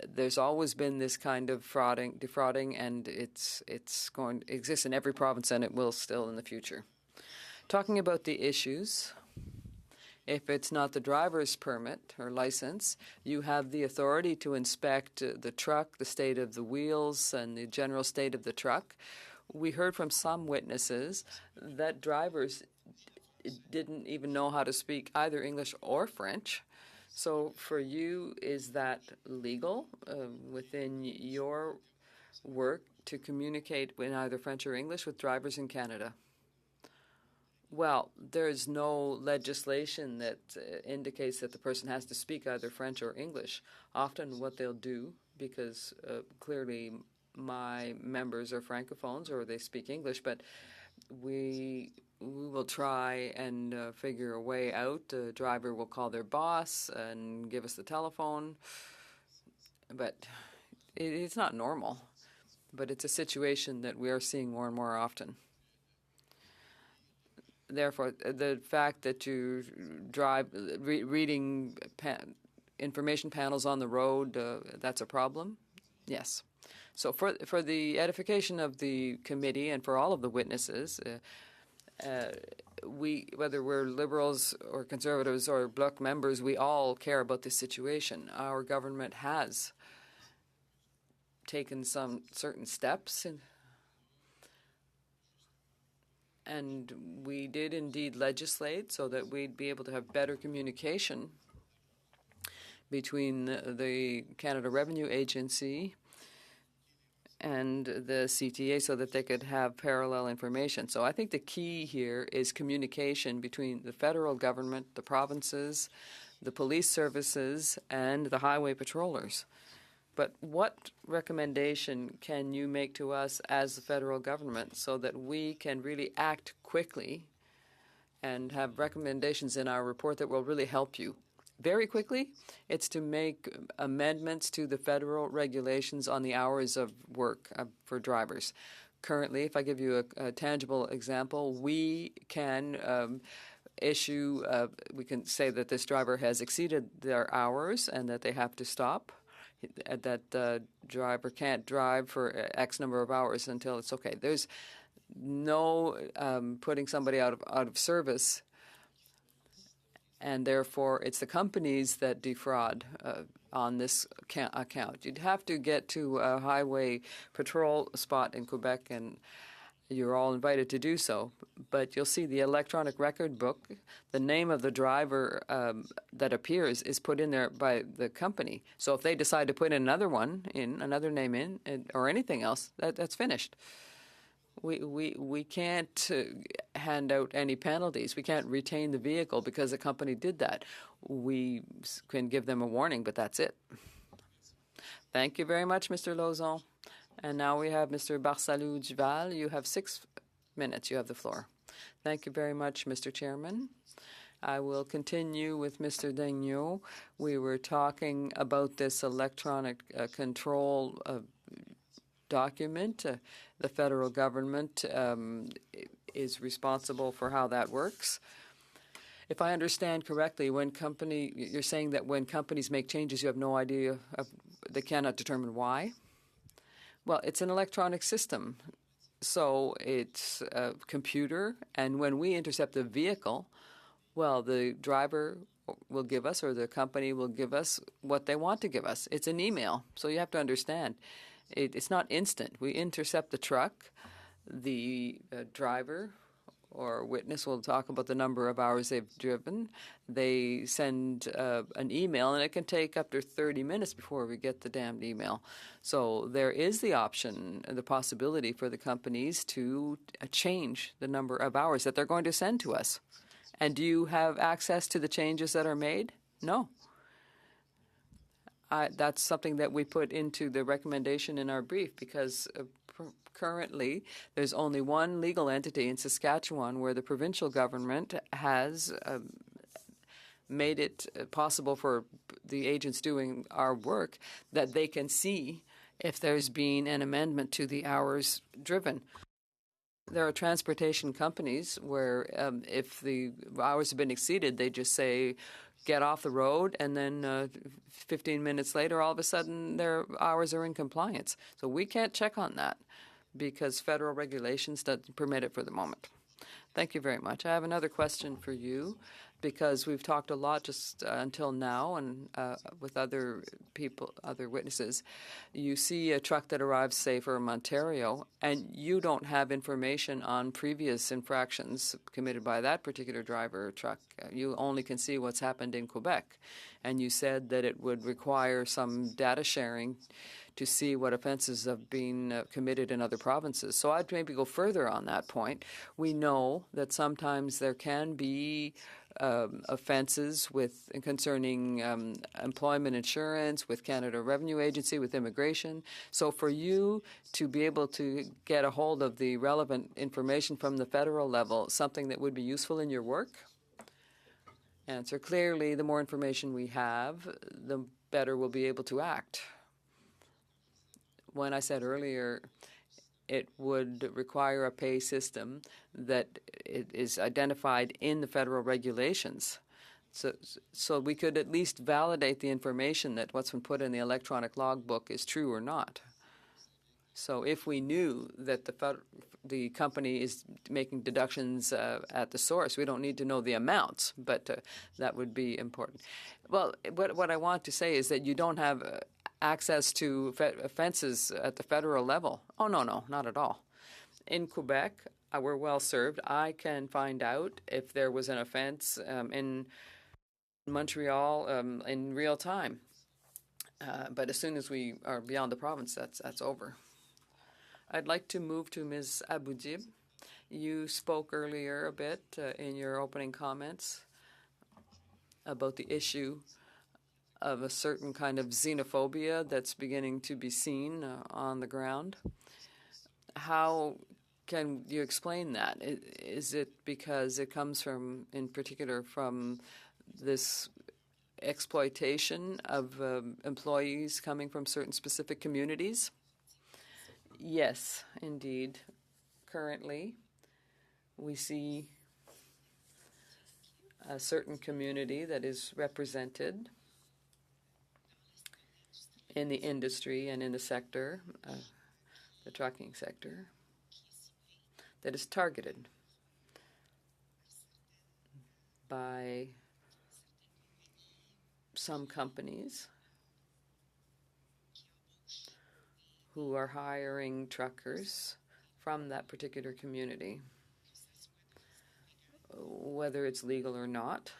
There's always been this kind of defrauding, and it's going to exist in every province, and it will still in the future. Talking about the issues, if it's not the driver's permit or license, you have the authority to inspect the truck, the state of the wheels, and the general state of the truck. We heard from some witnesses that drivers didn't even know how to speak either English or French. So for you, is that legal within your work to communicate in either French or English with drivers in Canada? Well, there's no legislation that indicates that the person has to speak either French or English. Often what they'll do, because clearly my members are francophones or they speak English, but we will try and figure a way out. The driver will call their boss and give us the telephone. But it's not normal. But it's a situation that we are seeing more and more often. Therefore, the fact that you drive, reading information panels on the road, that's a problem? Yes. So for the edification of the committee and for all of the witnesses, whether we're Liberals or Conservatives or Bloc members, we all care about this situation. Our government has taken some certain steps, and we did indeed legislate so that we'd be able to have better communication between the Canada Revenue Agency and the CTA so that they could have parallel information. So I think the key here is communication between the federal government, the provinces, the police services, and the highway patrollers. But what recommendation can you make to us as the federal government so that we can really act quickly and have recommendations in our report that will really help you? Very quickly, it's to make amendments to the federal regulations on the hours of work for drivers. Currently, if I give you a tangible example, we can we can say that this driver has exceeded their hours and that they have to stop, that the driver can't drive for X number of hours until it's okay. There's no putting somebody out of service, and therefore it's the companies that defraud on this account. You'd have to get to a highway patrol spot in Quebec, and you're all invited to do so. But you'll see the electronic record book. The name of the driver that appears is put in there by the company. So if they decide to put another name in, or anything else, that's finished. We can't hand out any penalties. We can't retain the vehicle because the company did that. We can give them a warning, but that's it. Thank you very much, Mr. Lauzon. And now we have Mr. Barsalou-Duval. You have 6 minutes. You have the floor. Thank you very much, Mr. Chairman. I will continue with Mr. Daigneault. We were talking about this electronic control document. The federal government is responsible for how that works. If I understand correctly, you're saying that when companies make changes, you have no idea, they cannot determine why? Well, it's an electronic system, so it's a computer, and when we intercept the vehicle, well, the driver will give us, or the company will give us what they want to give us. It's an email, so you have to understand. It's not instant. We intercept the truck. The driver or witness will talk about the number of hours they've driven. They send an email, and it can take up to 30 minutes before we get the damned email. So there is the option, the possibility for the companies to change the number of hours that they're going to send to us. And do you have access to the changes that are made? No. That's something that we put into the recommendation in our brief, because currently there's only one legal entity in Saskatchewan where the provincial government has made it possible for the agents doing our work that they can see if there's been an amendment to the hours driven. There are transportation companies where if the hours have been exceeded, they just say, get off the road, and then 15 minutes later, all of a sudden, their hours are in compliance. So we can't check on that because federal regulations doesn't permit it for the moment. Thank you very much. I have another question for you, because we've talked a lot just until now, and with other people, other witnesses. You see a truck that arrives, say, from Ontario, and you don't have information on previous infractions committed by that particular driver or truck. You only can see what's happened in Quebec. And you said that it would require some data sharing to see what offenses have been committed in other provinces. So I'd maybe go further on that point. We know that sometimes there can be offenses concerning employment insurance, with Canada Revenue Agency, with immigration. So for you to be able to get a hold of the relevant information from the federal level, something that would be useful in your work? Answer: clearly, the more information we have, the better we'll be able to act. When I said earlier, it would require a pay system that is identified in the federal regulations. So we could at least validate the information that what's been put in the electronic logbook is true or not. So if we knew that the company is making deductions at the source, we don't need to know the amounts, but that would be important. Well, what I want to say is that you don't have access to offenses at the federal level. Oh, no, not at all. In Quebec, we're well served. I can find out if there was an offense in Montreal in real time. But as soon as we are beyond the province, that's over. I'd like to move to Ms. Aboudib. You spoke earlier a bit in your opening comments about the issue of a certain kind of xenophobia that's beginning to be seen on the ground. How can you explain that? Is it because it comes from, in particular, from this exploitation of employees coming from certain specific communities? Yes, indeed. Currently, we see a certain community that is represented in the industry and in the sector, the trucking sector, that is targeted by some companies who are hiring truckers from that particular community, whether it's legal or not.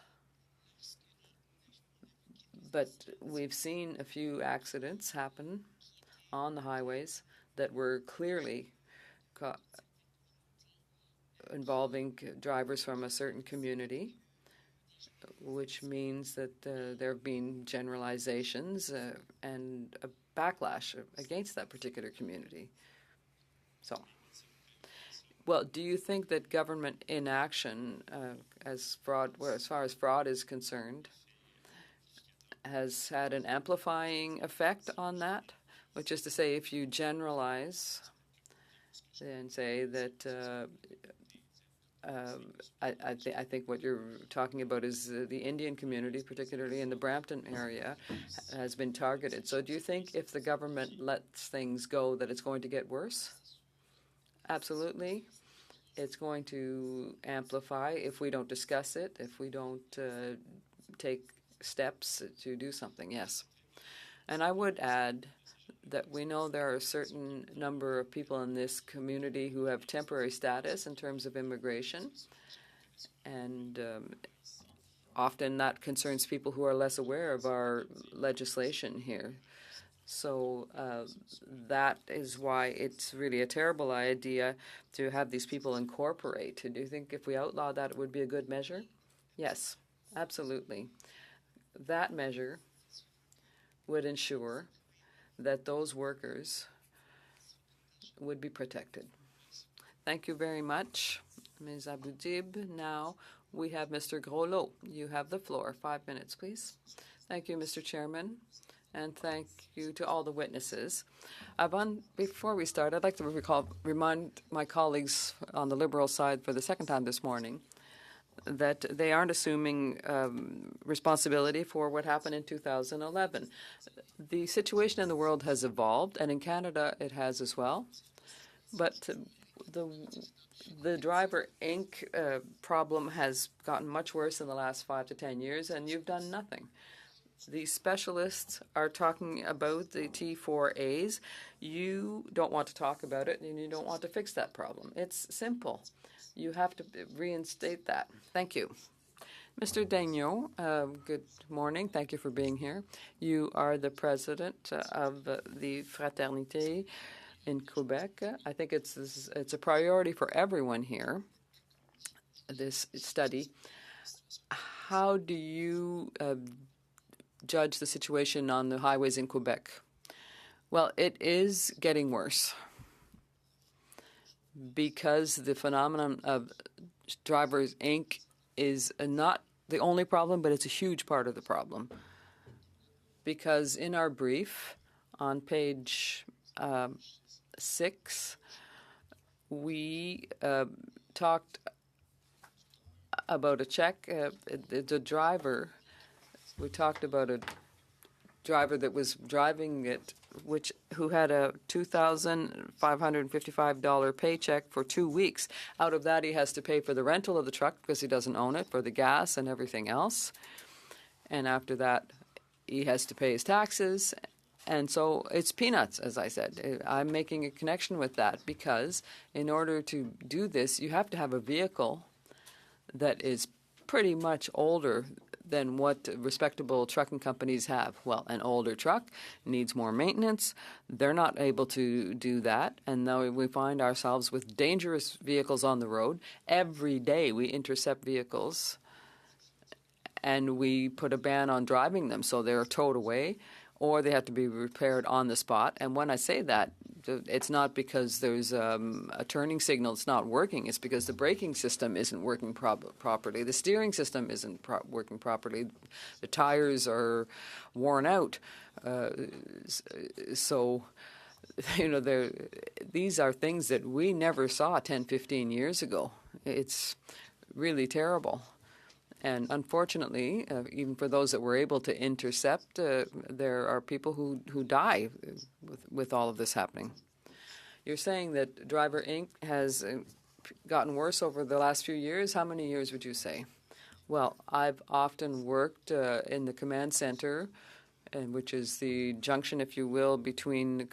But we've seen a few accidents happen on the highways that were clearly involving drivers from a certain community, which means that there have been generalizations and a backlash against that particular community. So, well, do you think that government inaction as far as fraud is concerned has had an amplifying effect on that? Which is to say, if you generalize and say that I think what you're talking about is the Indian community, particularly in the Brampton area, has been targeted. So do you think if the government lets things go that it's going to get worse? Absolutely. It's going to amplify if we don't discuss it, if we don't take steps to do something, yes. And I would add that we know there are a certain number of people in this community who have temporary status in terms of immigration, and often that concerns people who are less aware of our legislation here. So that is why it's really a terrible idea to have these people incorporate. Do you think if we outlaw that it would be a good measure? Yes, absolutely. That measure would ensure that those workers would be protected. Thank you very much, Ms. Aboudib. Now we have Mr. Groslot. You have the floor. 5 minutes, please. Thank you, Mr. Chairman, and thank you to all the witnesses. Before we start, I'd like to remind my colleagues on the Liberal side for the second time this morning that they aren't assuming responsibility for what happened in 2011. The situation in the world has evolved, and in Canada it has as well. But the Driver Inc. Problem has gotten much worse in the last 5 to 10 years, and you've done nothing. The specialists are talking about the T4As. You don't want to talk about it, and you don't want to fix that problem. It's simple. You have to reinstate that. Thank you. Mr. Daigneault, good morning. Thank you for being here. You are the president of the Fraternité in Quebec. I think it's a priority for everyone here, this study. How do you judge the situation on the highways in Quebec? Well, it is getting worse because the phenomenon of Drivers Inc. is not the only problem, but it's a huge part of the problem. Because in our brief on page 6, we talked about a check. The driver, we talked about a driver that was driving it, who had a $2,555 paycheck for 2 weeks. Out of that, he has to pay for the rental of the truck because he doesn't own it, for the gas and everything else. And after that, he has to pay his taxes. And so it's peanuts, as I said. I'm making a connection with that because in order to do this, you have to have a vehicle that is pretty much older than what respectable trucking companies have. Well, an older truck needs more maintenance. They're not able to do that. And now we find ourselves with dangerous vehicles on the road. Every day we intercept vehicles and we put a ban on driving them, so they're towed away or they have to be repaired on the spot. And when I say that, it's not because there's a turning signal that's not working. It's because the braking system isn't working properly. The steering system isn't working properly. The tires are worn out. So, these are things that we never saw 10, 15 years ago. It's really terrible. And unfortunately, even for those that were able to intercept, there are people who die with all of this happening. You're saying that Driver Inc. has gotten worse over the last few years. How many years would you say? Well, I've often worked in the command center, which is the junction, if you will, between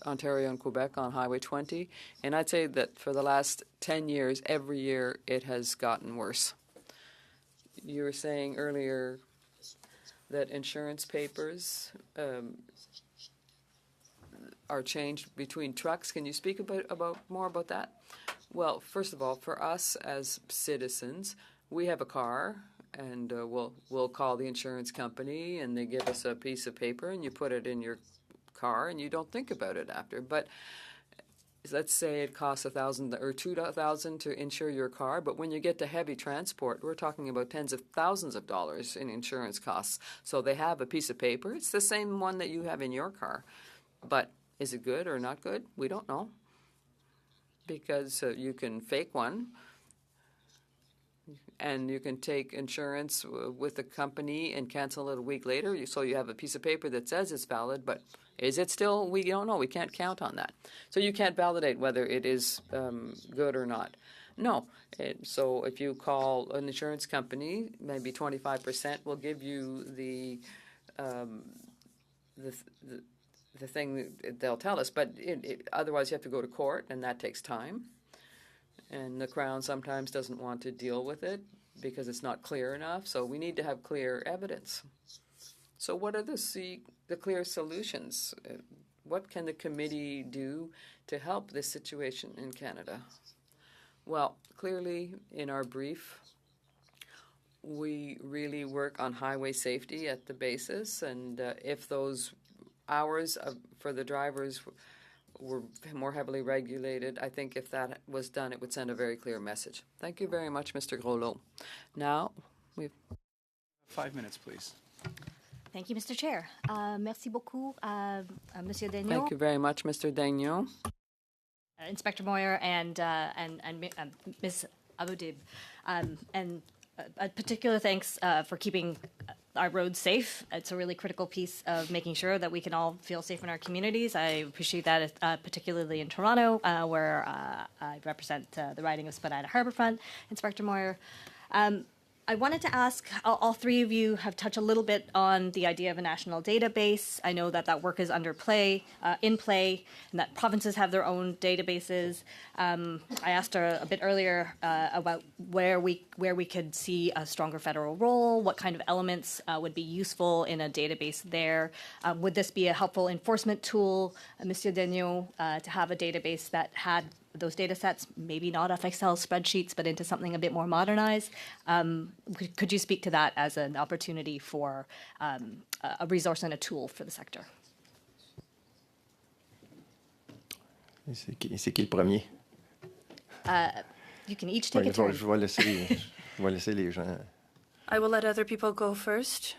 Ontario and Quebec on Highway 20. And I'd say that for the last 10 years, every year, it has gotten worse. You were saying earlier that insurance papers are changed between trucks. Can you speak more about that? Well, first of all, for us as citizens, we have a car, and we'll call the insurance company, and they give us a piece of paper, and you put it in your car, and you don't think about it after. But let's say it costs $1,000 or $2,000 to insure your car, but when you get to heavy transport, we're talking about tens of thousands of dollars in insurance costs. So they have a piece of paper. It's the same one that you have in your car. But is it good or not good? We don't know. Because you can fake one, and you can take insurance with a company and cancel it a week later. So you have a piece of paper that says it's valid, but is it still? We don't know. We can't count on that. So you can't validate whether it is good or not. No. So if you call an insurance company, maybe 25% will give you the thing that they'll tell us. But otherwise, you have to go to court, and that takes time. And the Crown sometimes doesn't want to deal with it because it's not clear enough. So we need to have clear evidence. So what are the clear solutions? What can the committee do to help this situation in Canada? Well, clearly in our brief, we really work on highway safety at the basis, and if those hours for the drivers were more heavily regulated, I think if that was done, it would send a very clear message. Thank you very much, Mr. Groslo. Now, we've 5 minutes, please. Thank you, Mr. Chair. Merci beaucoup, Monsieur Daigneault. Thank you very much, Mr. Daigneault. Inspector Moyer and Ms. Aboudib. And a particular thanks for keeping our roads safe. It's a really critical piece of making sure that we can all feel safe in our communities. I appreciate that, particularly in Toronto, where I represent the riding of Spadina Harbourfront. Inspector Moyer, I wanted to ask, all three of you have touched a little bit on the idea of a national database. I know that work is in play, and that provinces have their own databases. I asked her a bit earlier about where we could see a stronger federal role, what kind of elements would be useful in a database there. Would this be a helpful enforcement tool, Monsieur Daigneault, to have a database that had those data sets, maybe not off Excel spreadsheets, but into something a bit more modernized? Could you speak to that as an opportunity for a resource and a tool for the sector? C'est qui le premier? You can each take a turn. Je vais laisser les gens. I will let other people go first.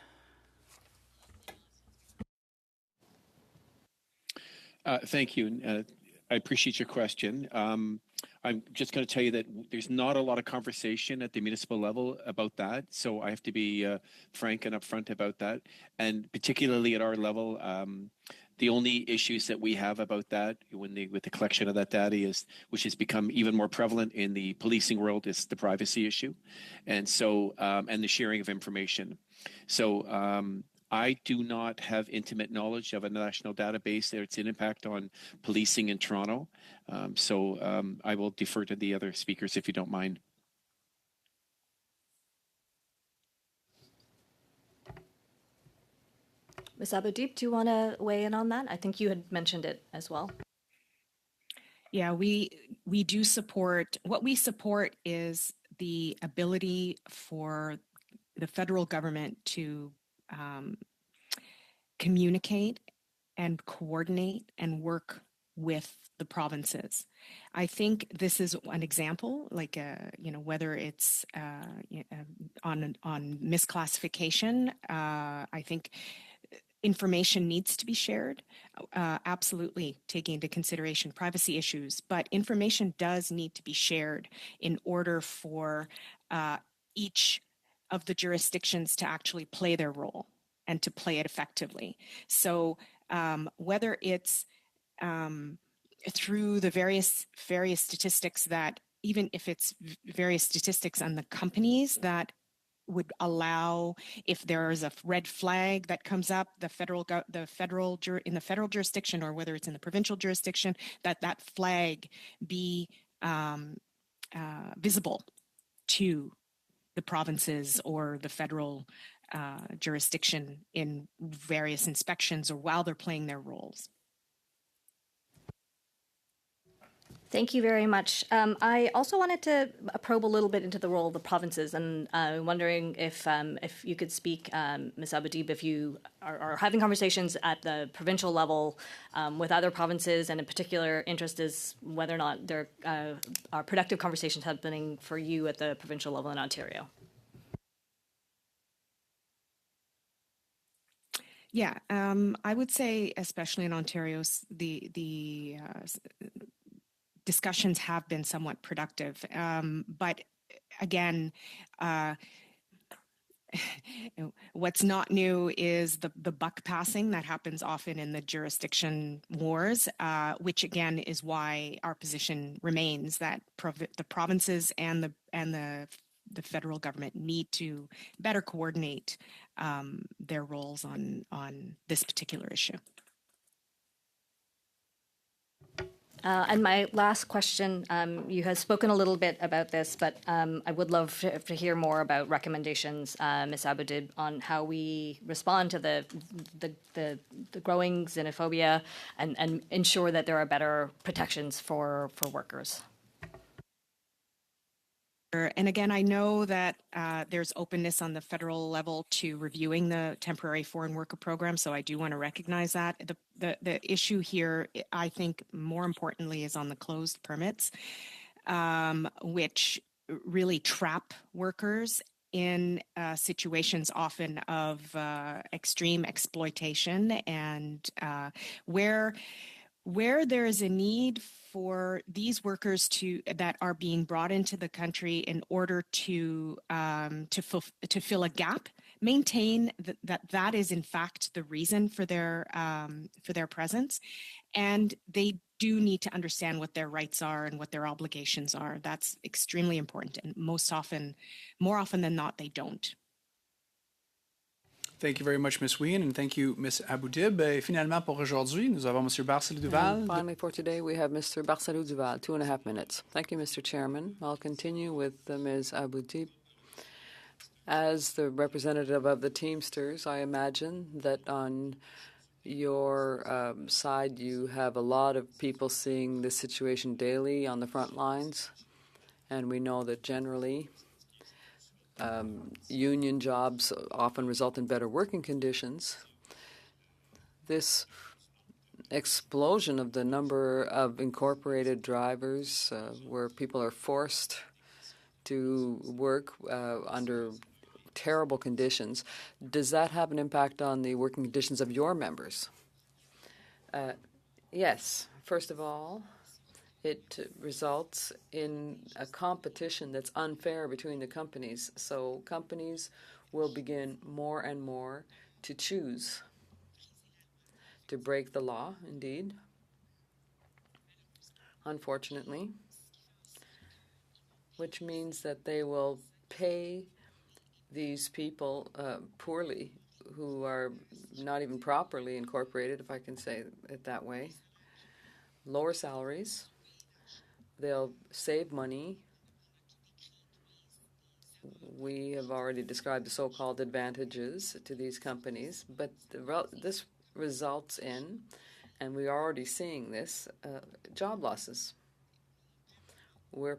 Thank you. I appreciate your question. I'm just going to tell you that there's not a lot of conversation at the municipal level about that, so I have to be frank and upfront about that. And particularly at our level, the only issues that we have about that with the collection of that data is, which has become even more prevalent in the policing world, is the privacy issue, and so and the sharing of information. So I do not have intimate knowledge of a national database there. It's an impact on policing in Toronto. So I will defer to the other speakers if you don't mind. Ms. Aboudib, do you want to weigh in on that? I think you had mentioned it as well. Yeah, we do support, what we support is the ability for the federal government to communicate and coordinate and work with the provinces. I think this is an example, like whether it's on misclassification. I think information needs to be shared, absolutely taking into consideration privacy issues, but information does need to be shared in order for each of the jurisdictions to actually play their role and to play it effectively. So whether it's through the various statistics that, even if it's various statistics on the companies that would allow, if there's a red flag that comes up, in the federal jurisdiction, or whether it's in the provincial jurisdiction, that flag be visible to the provinces or the federal jurisdiction in various inspections or while they're playing their roles. Thank you very much. I also wanted to probe a little bit into the role of the provinces, and I'm wondering if you could speak, Ms. Aboudib, if you are having conversations at the provincial level with other provinces, and in particular, interest is whether or not there are productive conversations happening for you at the provincial level in Ontario. Yeah, I would say, especially in Ontario, the discussions have been somewhat productive. But again, What's not new is the buck passing that happens often in the jurisdiction wars, which again is why our position remains that the provinces and the federal government need to better coordinate their roles on this particular issue. And my last question, you have spoken a little bit about this, but I would love to hear more about recommendations, Ms. Aboudib, on how we respond to the growing xenophobia and ensure that there are better protections for workers. And again, I know that there's openness on the federal level to reviewing the temporary foreign worker program, so I do want to recognize that. The issue here, I think, more importantly, is on the closed permits, which really trap workers in situations often of extreme exploitation, and where there is a need for these workers that are being brought into the country in order to fill a gap, maintain that is in fact the reason for their presence, and they do need to understand what their rights are and what their obligations are. That's extremely important, and more often than not, they don't. Thank you very much, Ms. Wien, and thank you, Ms. Aboudib. Et finalement, pour aujourd'hui, nous avons M. Barcelo-Duval. Finally, for today, we have Mr. Barcelo-Duval, 2.5 minutes. Thank you, Mr. Chairman. I'll continue with Ms. Aboudib. As the representative of the Teamsters, I imagine that on your side, you have a lot of people seeing this situation daily on the front lines, and we know that generally union jobs often result in better working conditions. This explosion of the number of incorporated drivers where people are forced to work under terrible conditions, does that have an impact on the working conditions of your members? Yes. First of all, it results in a competition that's unfair between the companies. So companies will begin more and more to choose to break the law, indeed, unfortunately, which means that they will pay these people poorly who are not even properly incorporated, if I can say it that way, lower salaries. They'll save money. We have already described the so-called advantages to these companies, but this results in, and we're already seeing this, job losses. We're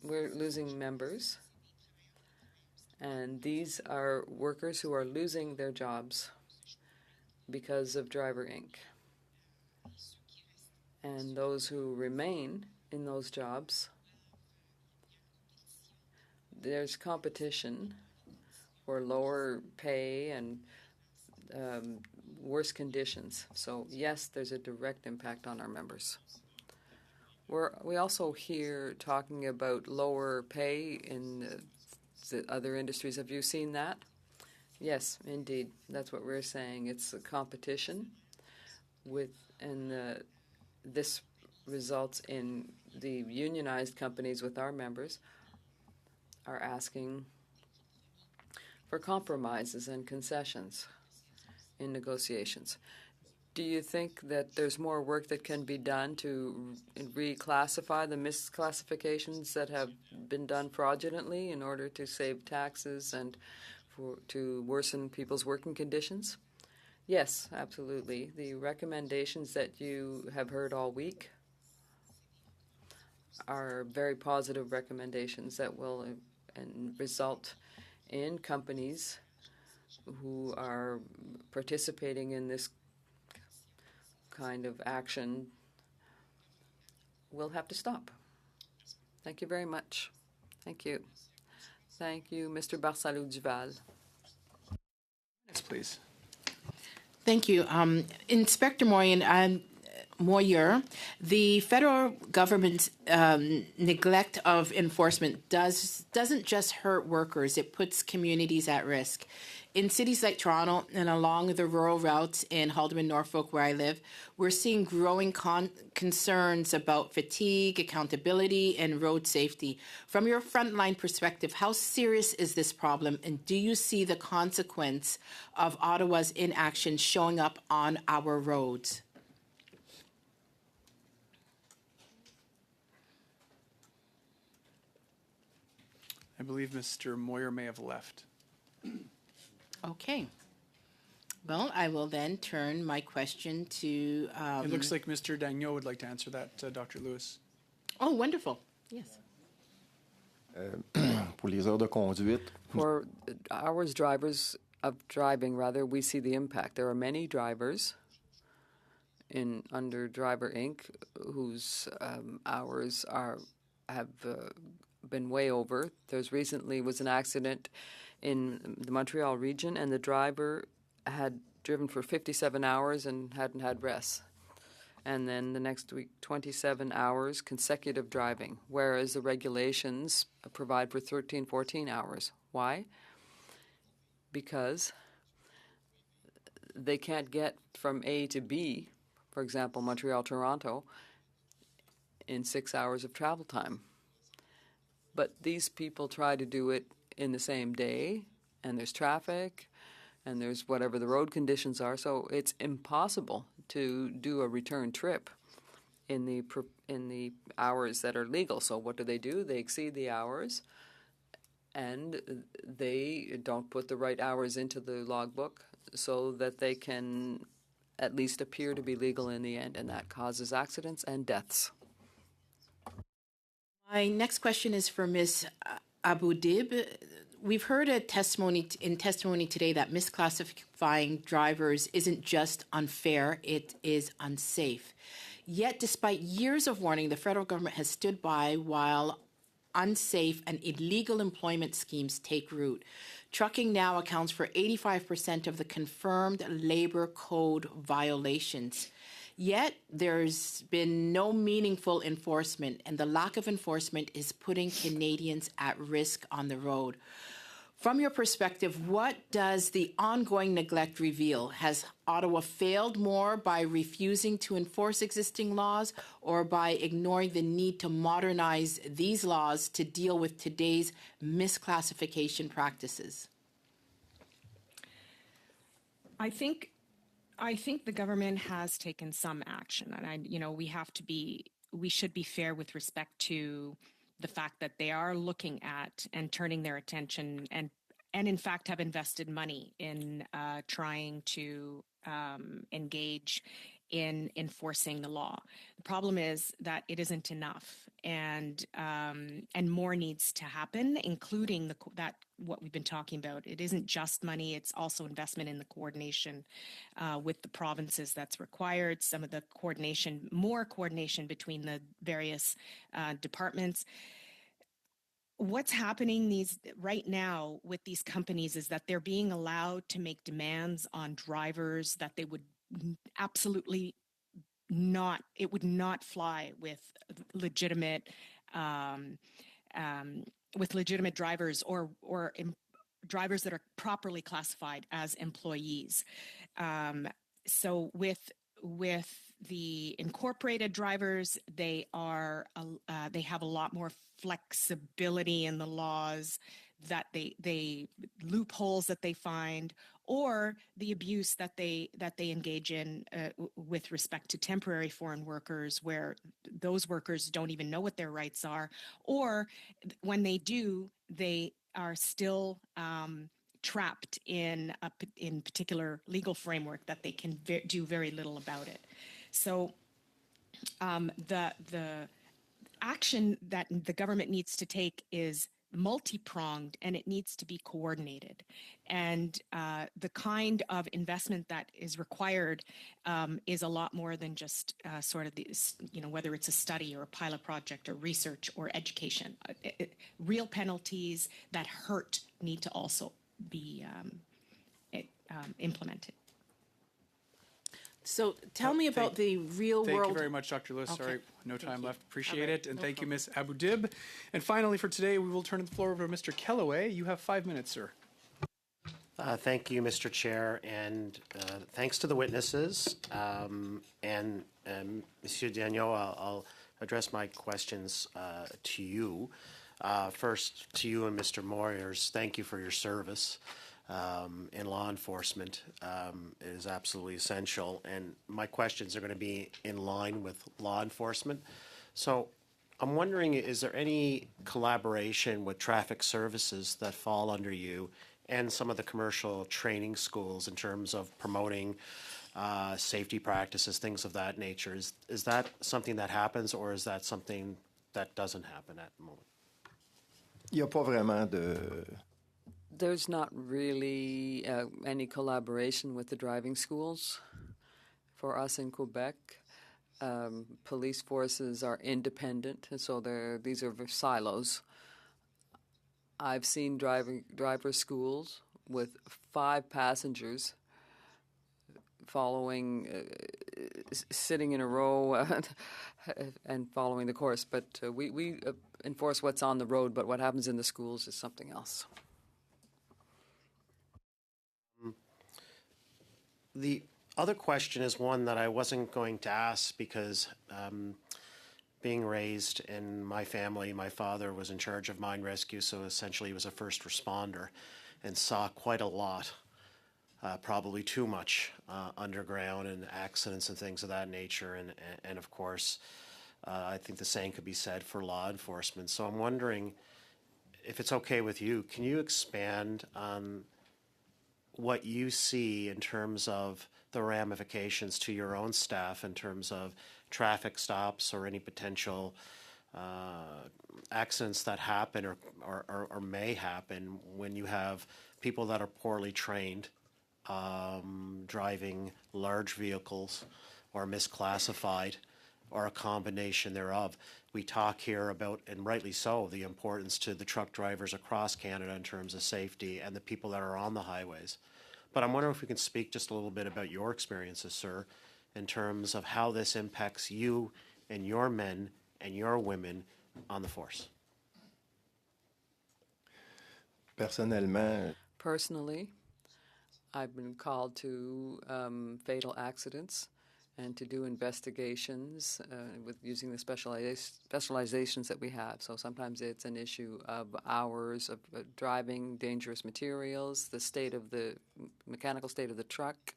losing members, and these are workers who are losing their jobs because of Driver Inc. And those who remain in those jobs, there's competition for lower pay and worse conditions. So yes, there's a direct impact on our members. We also hear talking about lower pay in the other industries. Have you seen that? Yes, indeed. That's what we're saying. It's a competition this results in the unionized companies with our members are asking for compromises and concessions in negotiations. Do you think that there's more work that can be done to reclassify the misclassifications that have been done fraudulently in order to save taxes and to worsen people's working conditions? Yes, absolutely. The recommendations that you have heard all week are very positive recommendations that will result in companies who are participating in this kind of action will have to stop. Thank you very much. Thank you. Thank you, Mr. Barcelo-Duval. Yes, please. Thank you. Inspector Moyen, Moyer, the federal government's neglect of enforcement doesn't just hurt workers, it puts communities at risk. In cities like Toronto and along the rural routes in Haldeman, Norfolk, where I live, we're seeing growing concerns about fatigue, accountability, and road safety. From your frontline perspective, how serious is this problem, and do you see the consequence of Ottawa's inaction showing up on our roads? I believe Mr. Moyer may have left. Okay. Well, I will then turn my question to... It looks like Mr. Dagneau would like to answer that, Dr. Lewis. Oh, wonderful. Yes. Pour les heures de conduite. For hours driving, we see the impact. There are many drivers under Driver Inc. whose hours have been way over. There's recently was an accident in the Montreal region, and the driver had driven for 57 hours and hadn't had rest. And then the next week, 27 hours consecutive driving, whereas the regulations provide for 13, 14 hours. Why? Because they can't get from A to B, for example, Montreal, Toronto, in 6 hours of travel time. But these people try to do it in the same day, and there's traffic, and there's whatever the road conditions are, so it's impossible to do a return trip in the hours that are legal. So what do? They exceed the hours, and they don't put the right hours into the logbook so that they can at least appear to be legal in the end, and that causes accidents and deaths. My next question is for Ms. Abu-Dib. We've heard a testimony today that misclassifying drivers isn't just unfair, it is unsafe. Yet, despite years of warning, the federal government has stood by while unsafe and illegal employment schemes take root. Trucking now accounts for 85% of the confirmed labor code violations. Yet, there's been no meaningful enforcement, and the lack of enforcement is putting Canadians at risk on the road. From your perspective, what does the ongoing neglect reveal? Has Ottawa failed more by refusing to enforce existing laws or by ignoring the need to modernize these laws to deal with today's misclassification practices? I think the government has taken some action, and we should be fair with respect to the fact that they are looking at and turning their attention and in fact have invested money in trying to engage in enforcing the law. The problem is that it isn't enough, and more needs to happen, including what we've been talking about. It isn't just money; it's also investment in the coordination with the provinces that's required. Some of the more coordination between the various departments. What's happening right now with these companies is that they're being allowed to make demands on drivers that they would absolutely not, it would not fly with legitimate drivers or drivers that are properly classified as employees. So with the incorporated drivers, they have a lot more flexibility in the laws, that they loopholes that they find, or the abuse that they engage in with respect to temporary foreign workers, where those workers don't even know what their rights are, or when they do, they are still trapped in particular legal framework that they can do very little about it. So the action that the government needs to take is multi-pronged, and it needs to be coordinated. And the kind of investment that is required is a lot more than just sort of these, whether it's a study or a pilot project or research or education. Real penalties that hurt need to also be implemented. So tell me about the real Thank world. you very much, Dr. Lewis. Okay. Sorry, no time you. left. Appreciate All right, it. And no thank you, problem. Ms. Abu Dib. And finally, for today, we will turn the floor over to Mr. Kellaway. You have 5 minutes, sir. Thank you, Mr. Chair, and thanks to the witnesses. And Monsieur Daniel, I'll address my questions to you. First, to you and Mr. Moyers, thank you for your service in law enforcement. It is absolutely essential, and my questions are going to be in line with law enforcement. So I'm wondering, is there any collaboration with traffic services that fall under you and some of the commercial training schools in terms of promoting safety practices, things of that nature? Is that something that happens, or is that something that doesn't happen at the moment? Il n'y a pas vraiment de... There's not really any collaboration with the driving schools. For us in Quebec, police forces are independent, and so these are silos. I've seen driver schools with 5 passengers following, sitting in a row and following the course. But we enforce what's on the road, but what happens in the schools is something else. The other question is one that I wasn't going to ask because being raised in my family, my father was in charge of mine rescue, so essentially he was a first responder and saw quite a lot, probably too much underground and accidents and things of that nature. And of course, I think the same could be said for law enforcement. So I'm wondering, if it's okay with you, can you expand on what you see in terms of the ramifications to your own staff in terms of traffic stops or any potential accidents that happen or may happen when you have people that are poorly trained driving large vehicles or misclassified or a combination thereof? We talk here about, and rightly so, the importance to the truck drivers across Canada in terms of safety and the people that are on the highways. But I'm wondering if we can speak just a little bit about your experiences, sir, in terms of how this impacts you and your men and your women on the force. Personnellement, Personally, I've been called to fatal accidents and to do investigations with using the specializations that we have. So sometimes it's an issue of hours of driving, dangerous materials, the state of the mechanical state of the truck,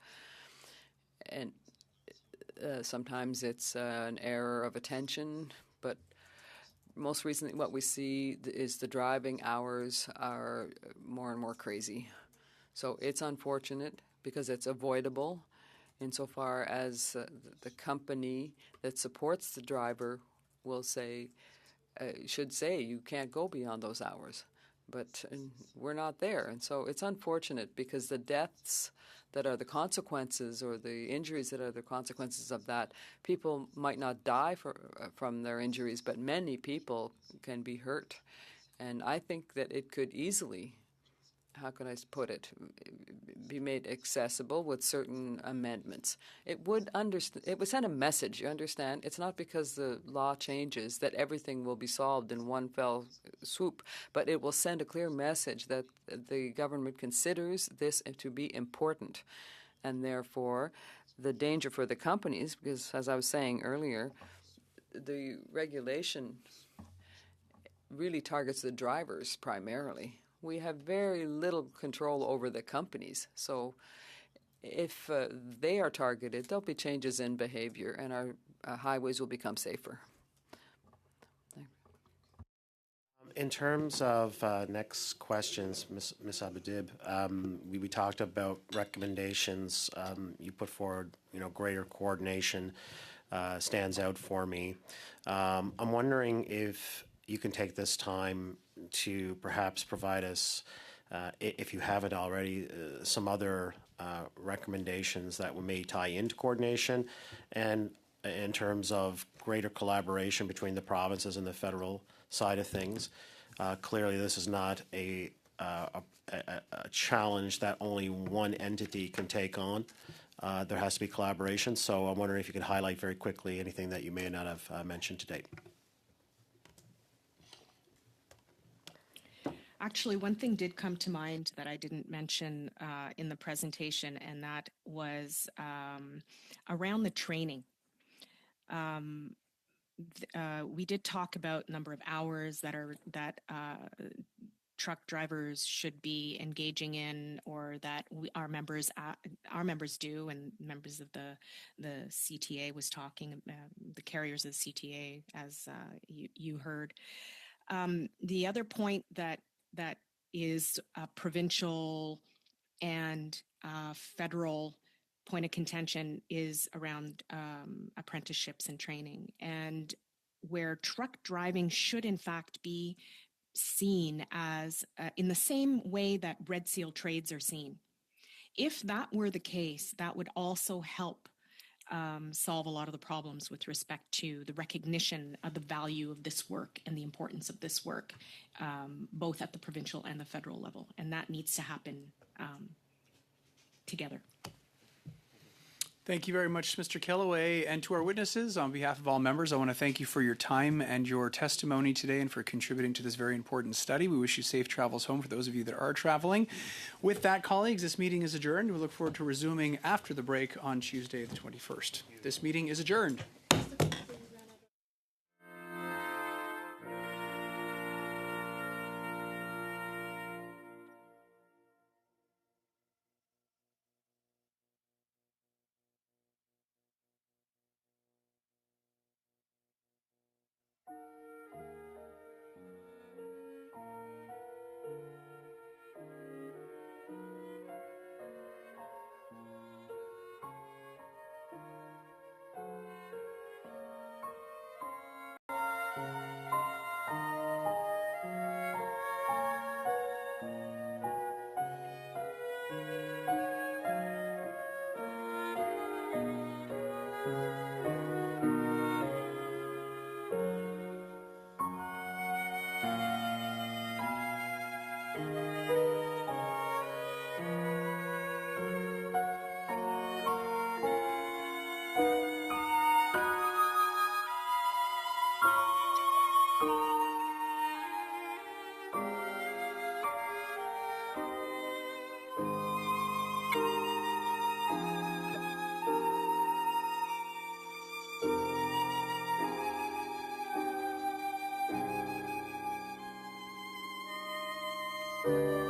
and sometimes it's an error of attention. But most recently, what we see is the driving hours are more and more crazy. So it's unfortunate because it's avoidable insofar as the company that supports the driver will say, should say, you can't go beyond those hours. But we're not there. And so it's unfortunate because the deaths that are the consequences or the injuries that are the consequences of that, people might not die from their injuries, but many people can be hurt. And I think that it could easily, how can I put it, be made accessible with certain amendments. It would send a message, you understand? It's not because the law changes that everything will be solved in one fell swoop, but it will send a clear message that the government considers this to be important. And therefore, the danger for the companies, because as I was saying earlier, the regulation really targets the drivers primarily. We have very little control over the companies. So if they are targeted, there'll be changes in behavior and our highways will become safer. In terms of next questions, Ms. Abudib, we talked about recommendations. You put forward, greater coordination stands out for me. I'm wondering if you can take this time to perhaps provide us, if you haven't already, some other recommendations that may tie into coordination, and in terms of greater collaboration between the provinces and the federal side of things. Clearly, this is not a challenge that only one entity can take on. there has to be collaboration. So I'm wondering if you could highlight very quickly anything that you may not have mentioned to date. Actually, one thing did come to mind that I didn't mention in the presentation, and that was around the training. We did talk about number of hours that truck drivers should be engaging in, or that our members do, and members of the CTA was talking, the carriers of the CTA, as you heard. The other point that is a provincial and federal point of contention is around apprenticeships and training, and where truck driving should in fact be seen as in the same way that Red Seal trades are seen. If that were the case, that would also help solve a lot of the problems with respect to the recognition of the value of this work and the importance of this work, both at the provincial and the federal level. And that needs to happen together. Thank you very much, Mr. Kellaway. And to our witnesses, on behalf of all members, I want to thank you for your time and your testimony today and for contributing to this very important study. We wish you safe travels home for those of you that are traveling. With that, colleagues, this meeting is adjourned. We look forward to resuming after the break on Tuesday, the 21st. This meeting is adjourned. you.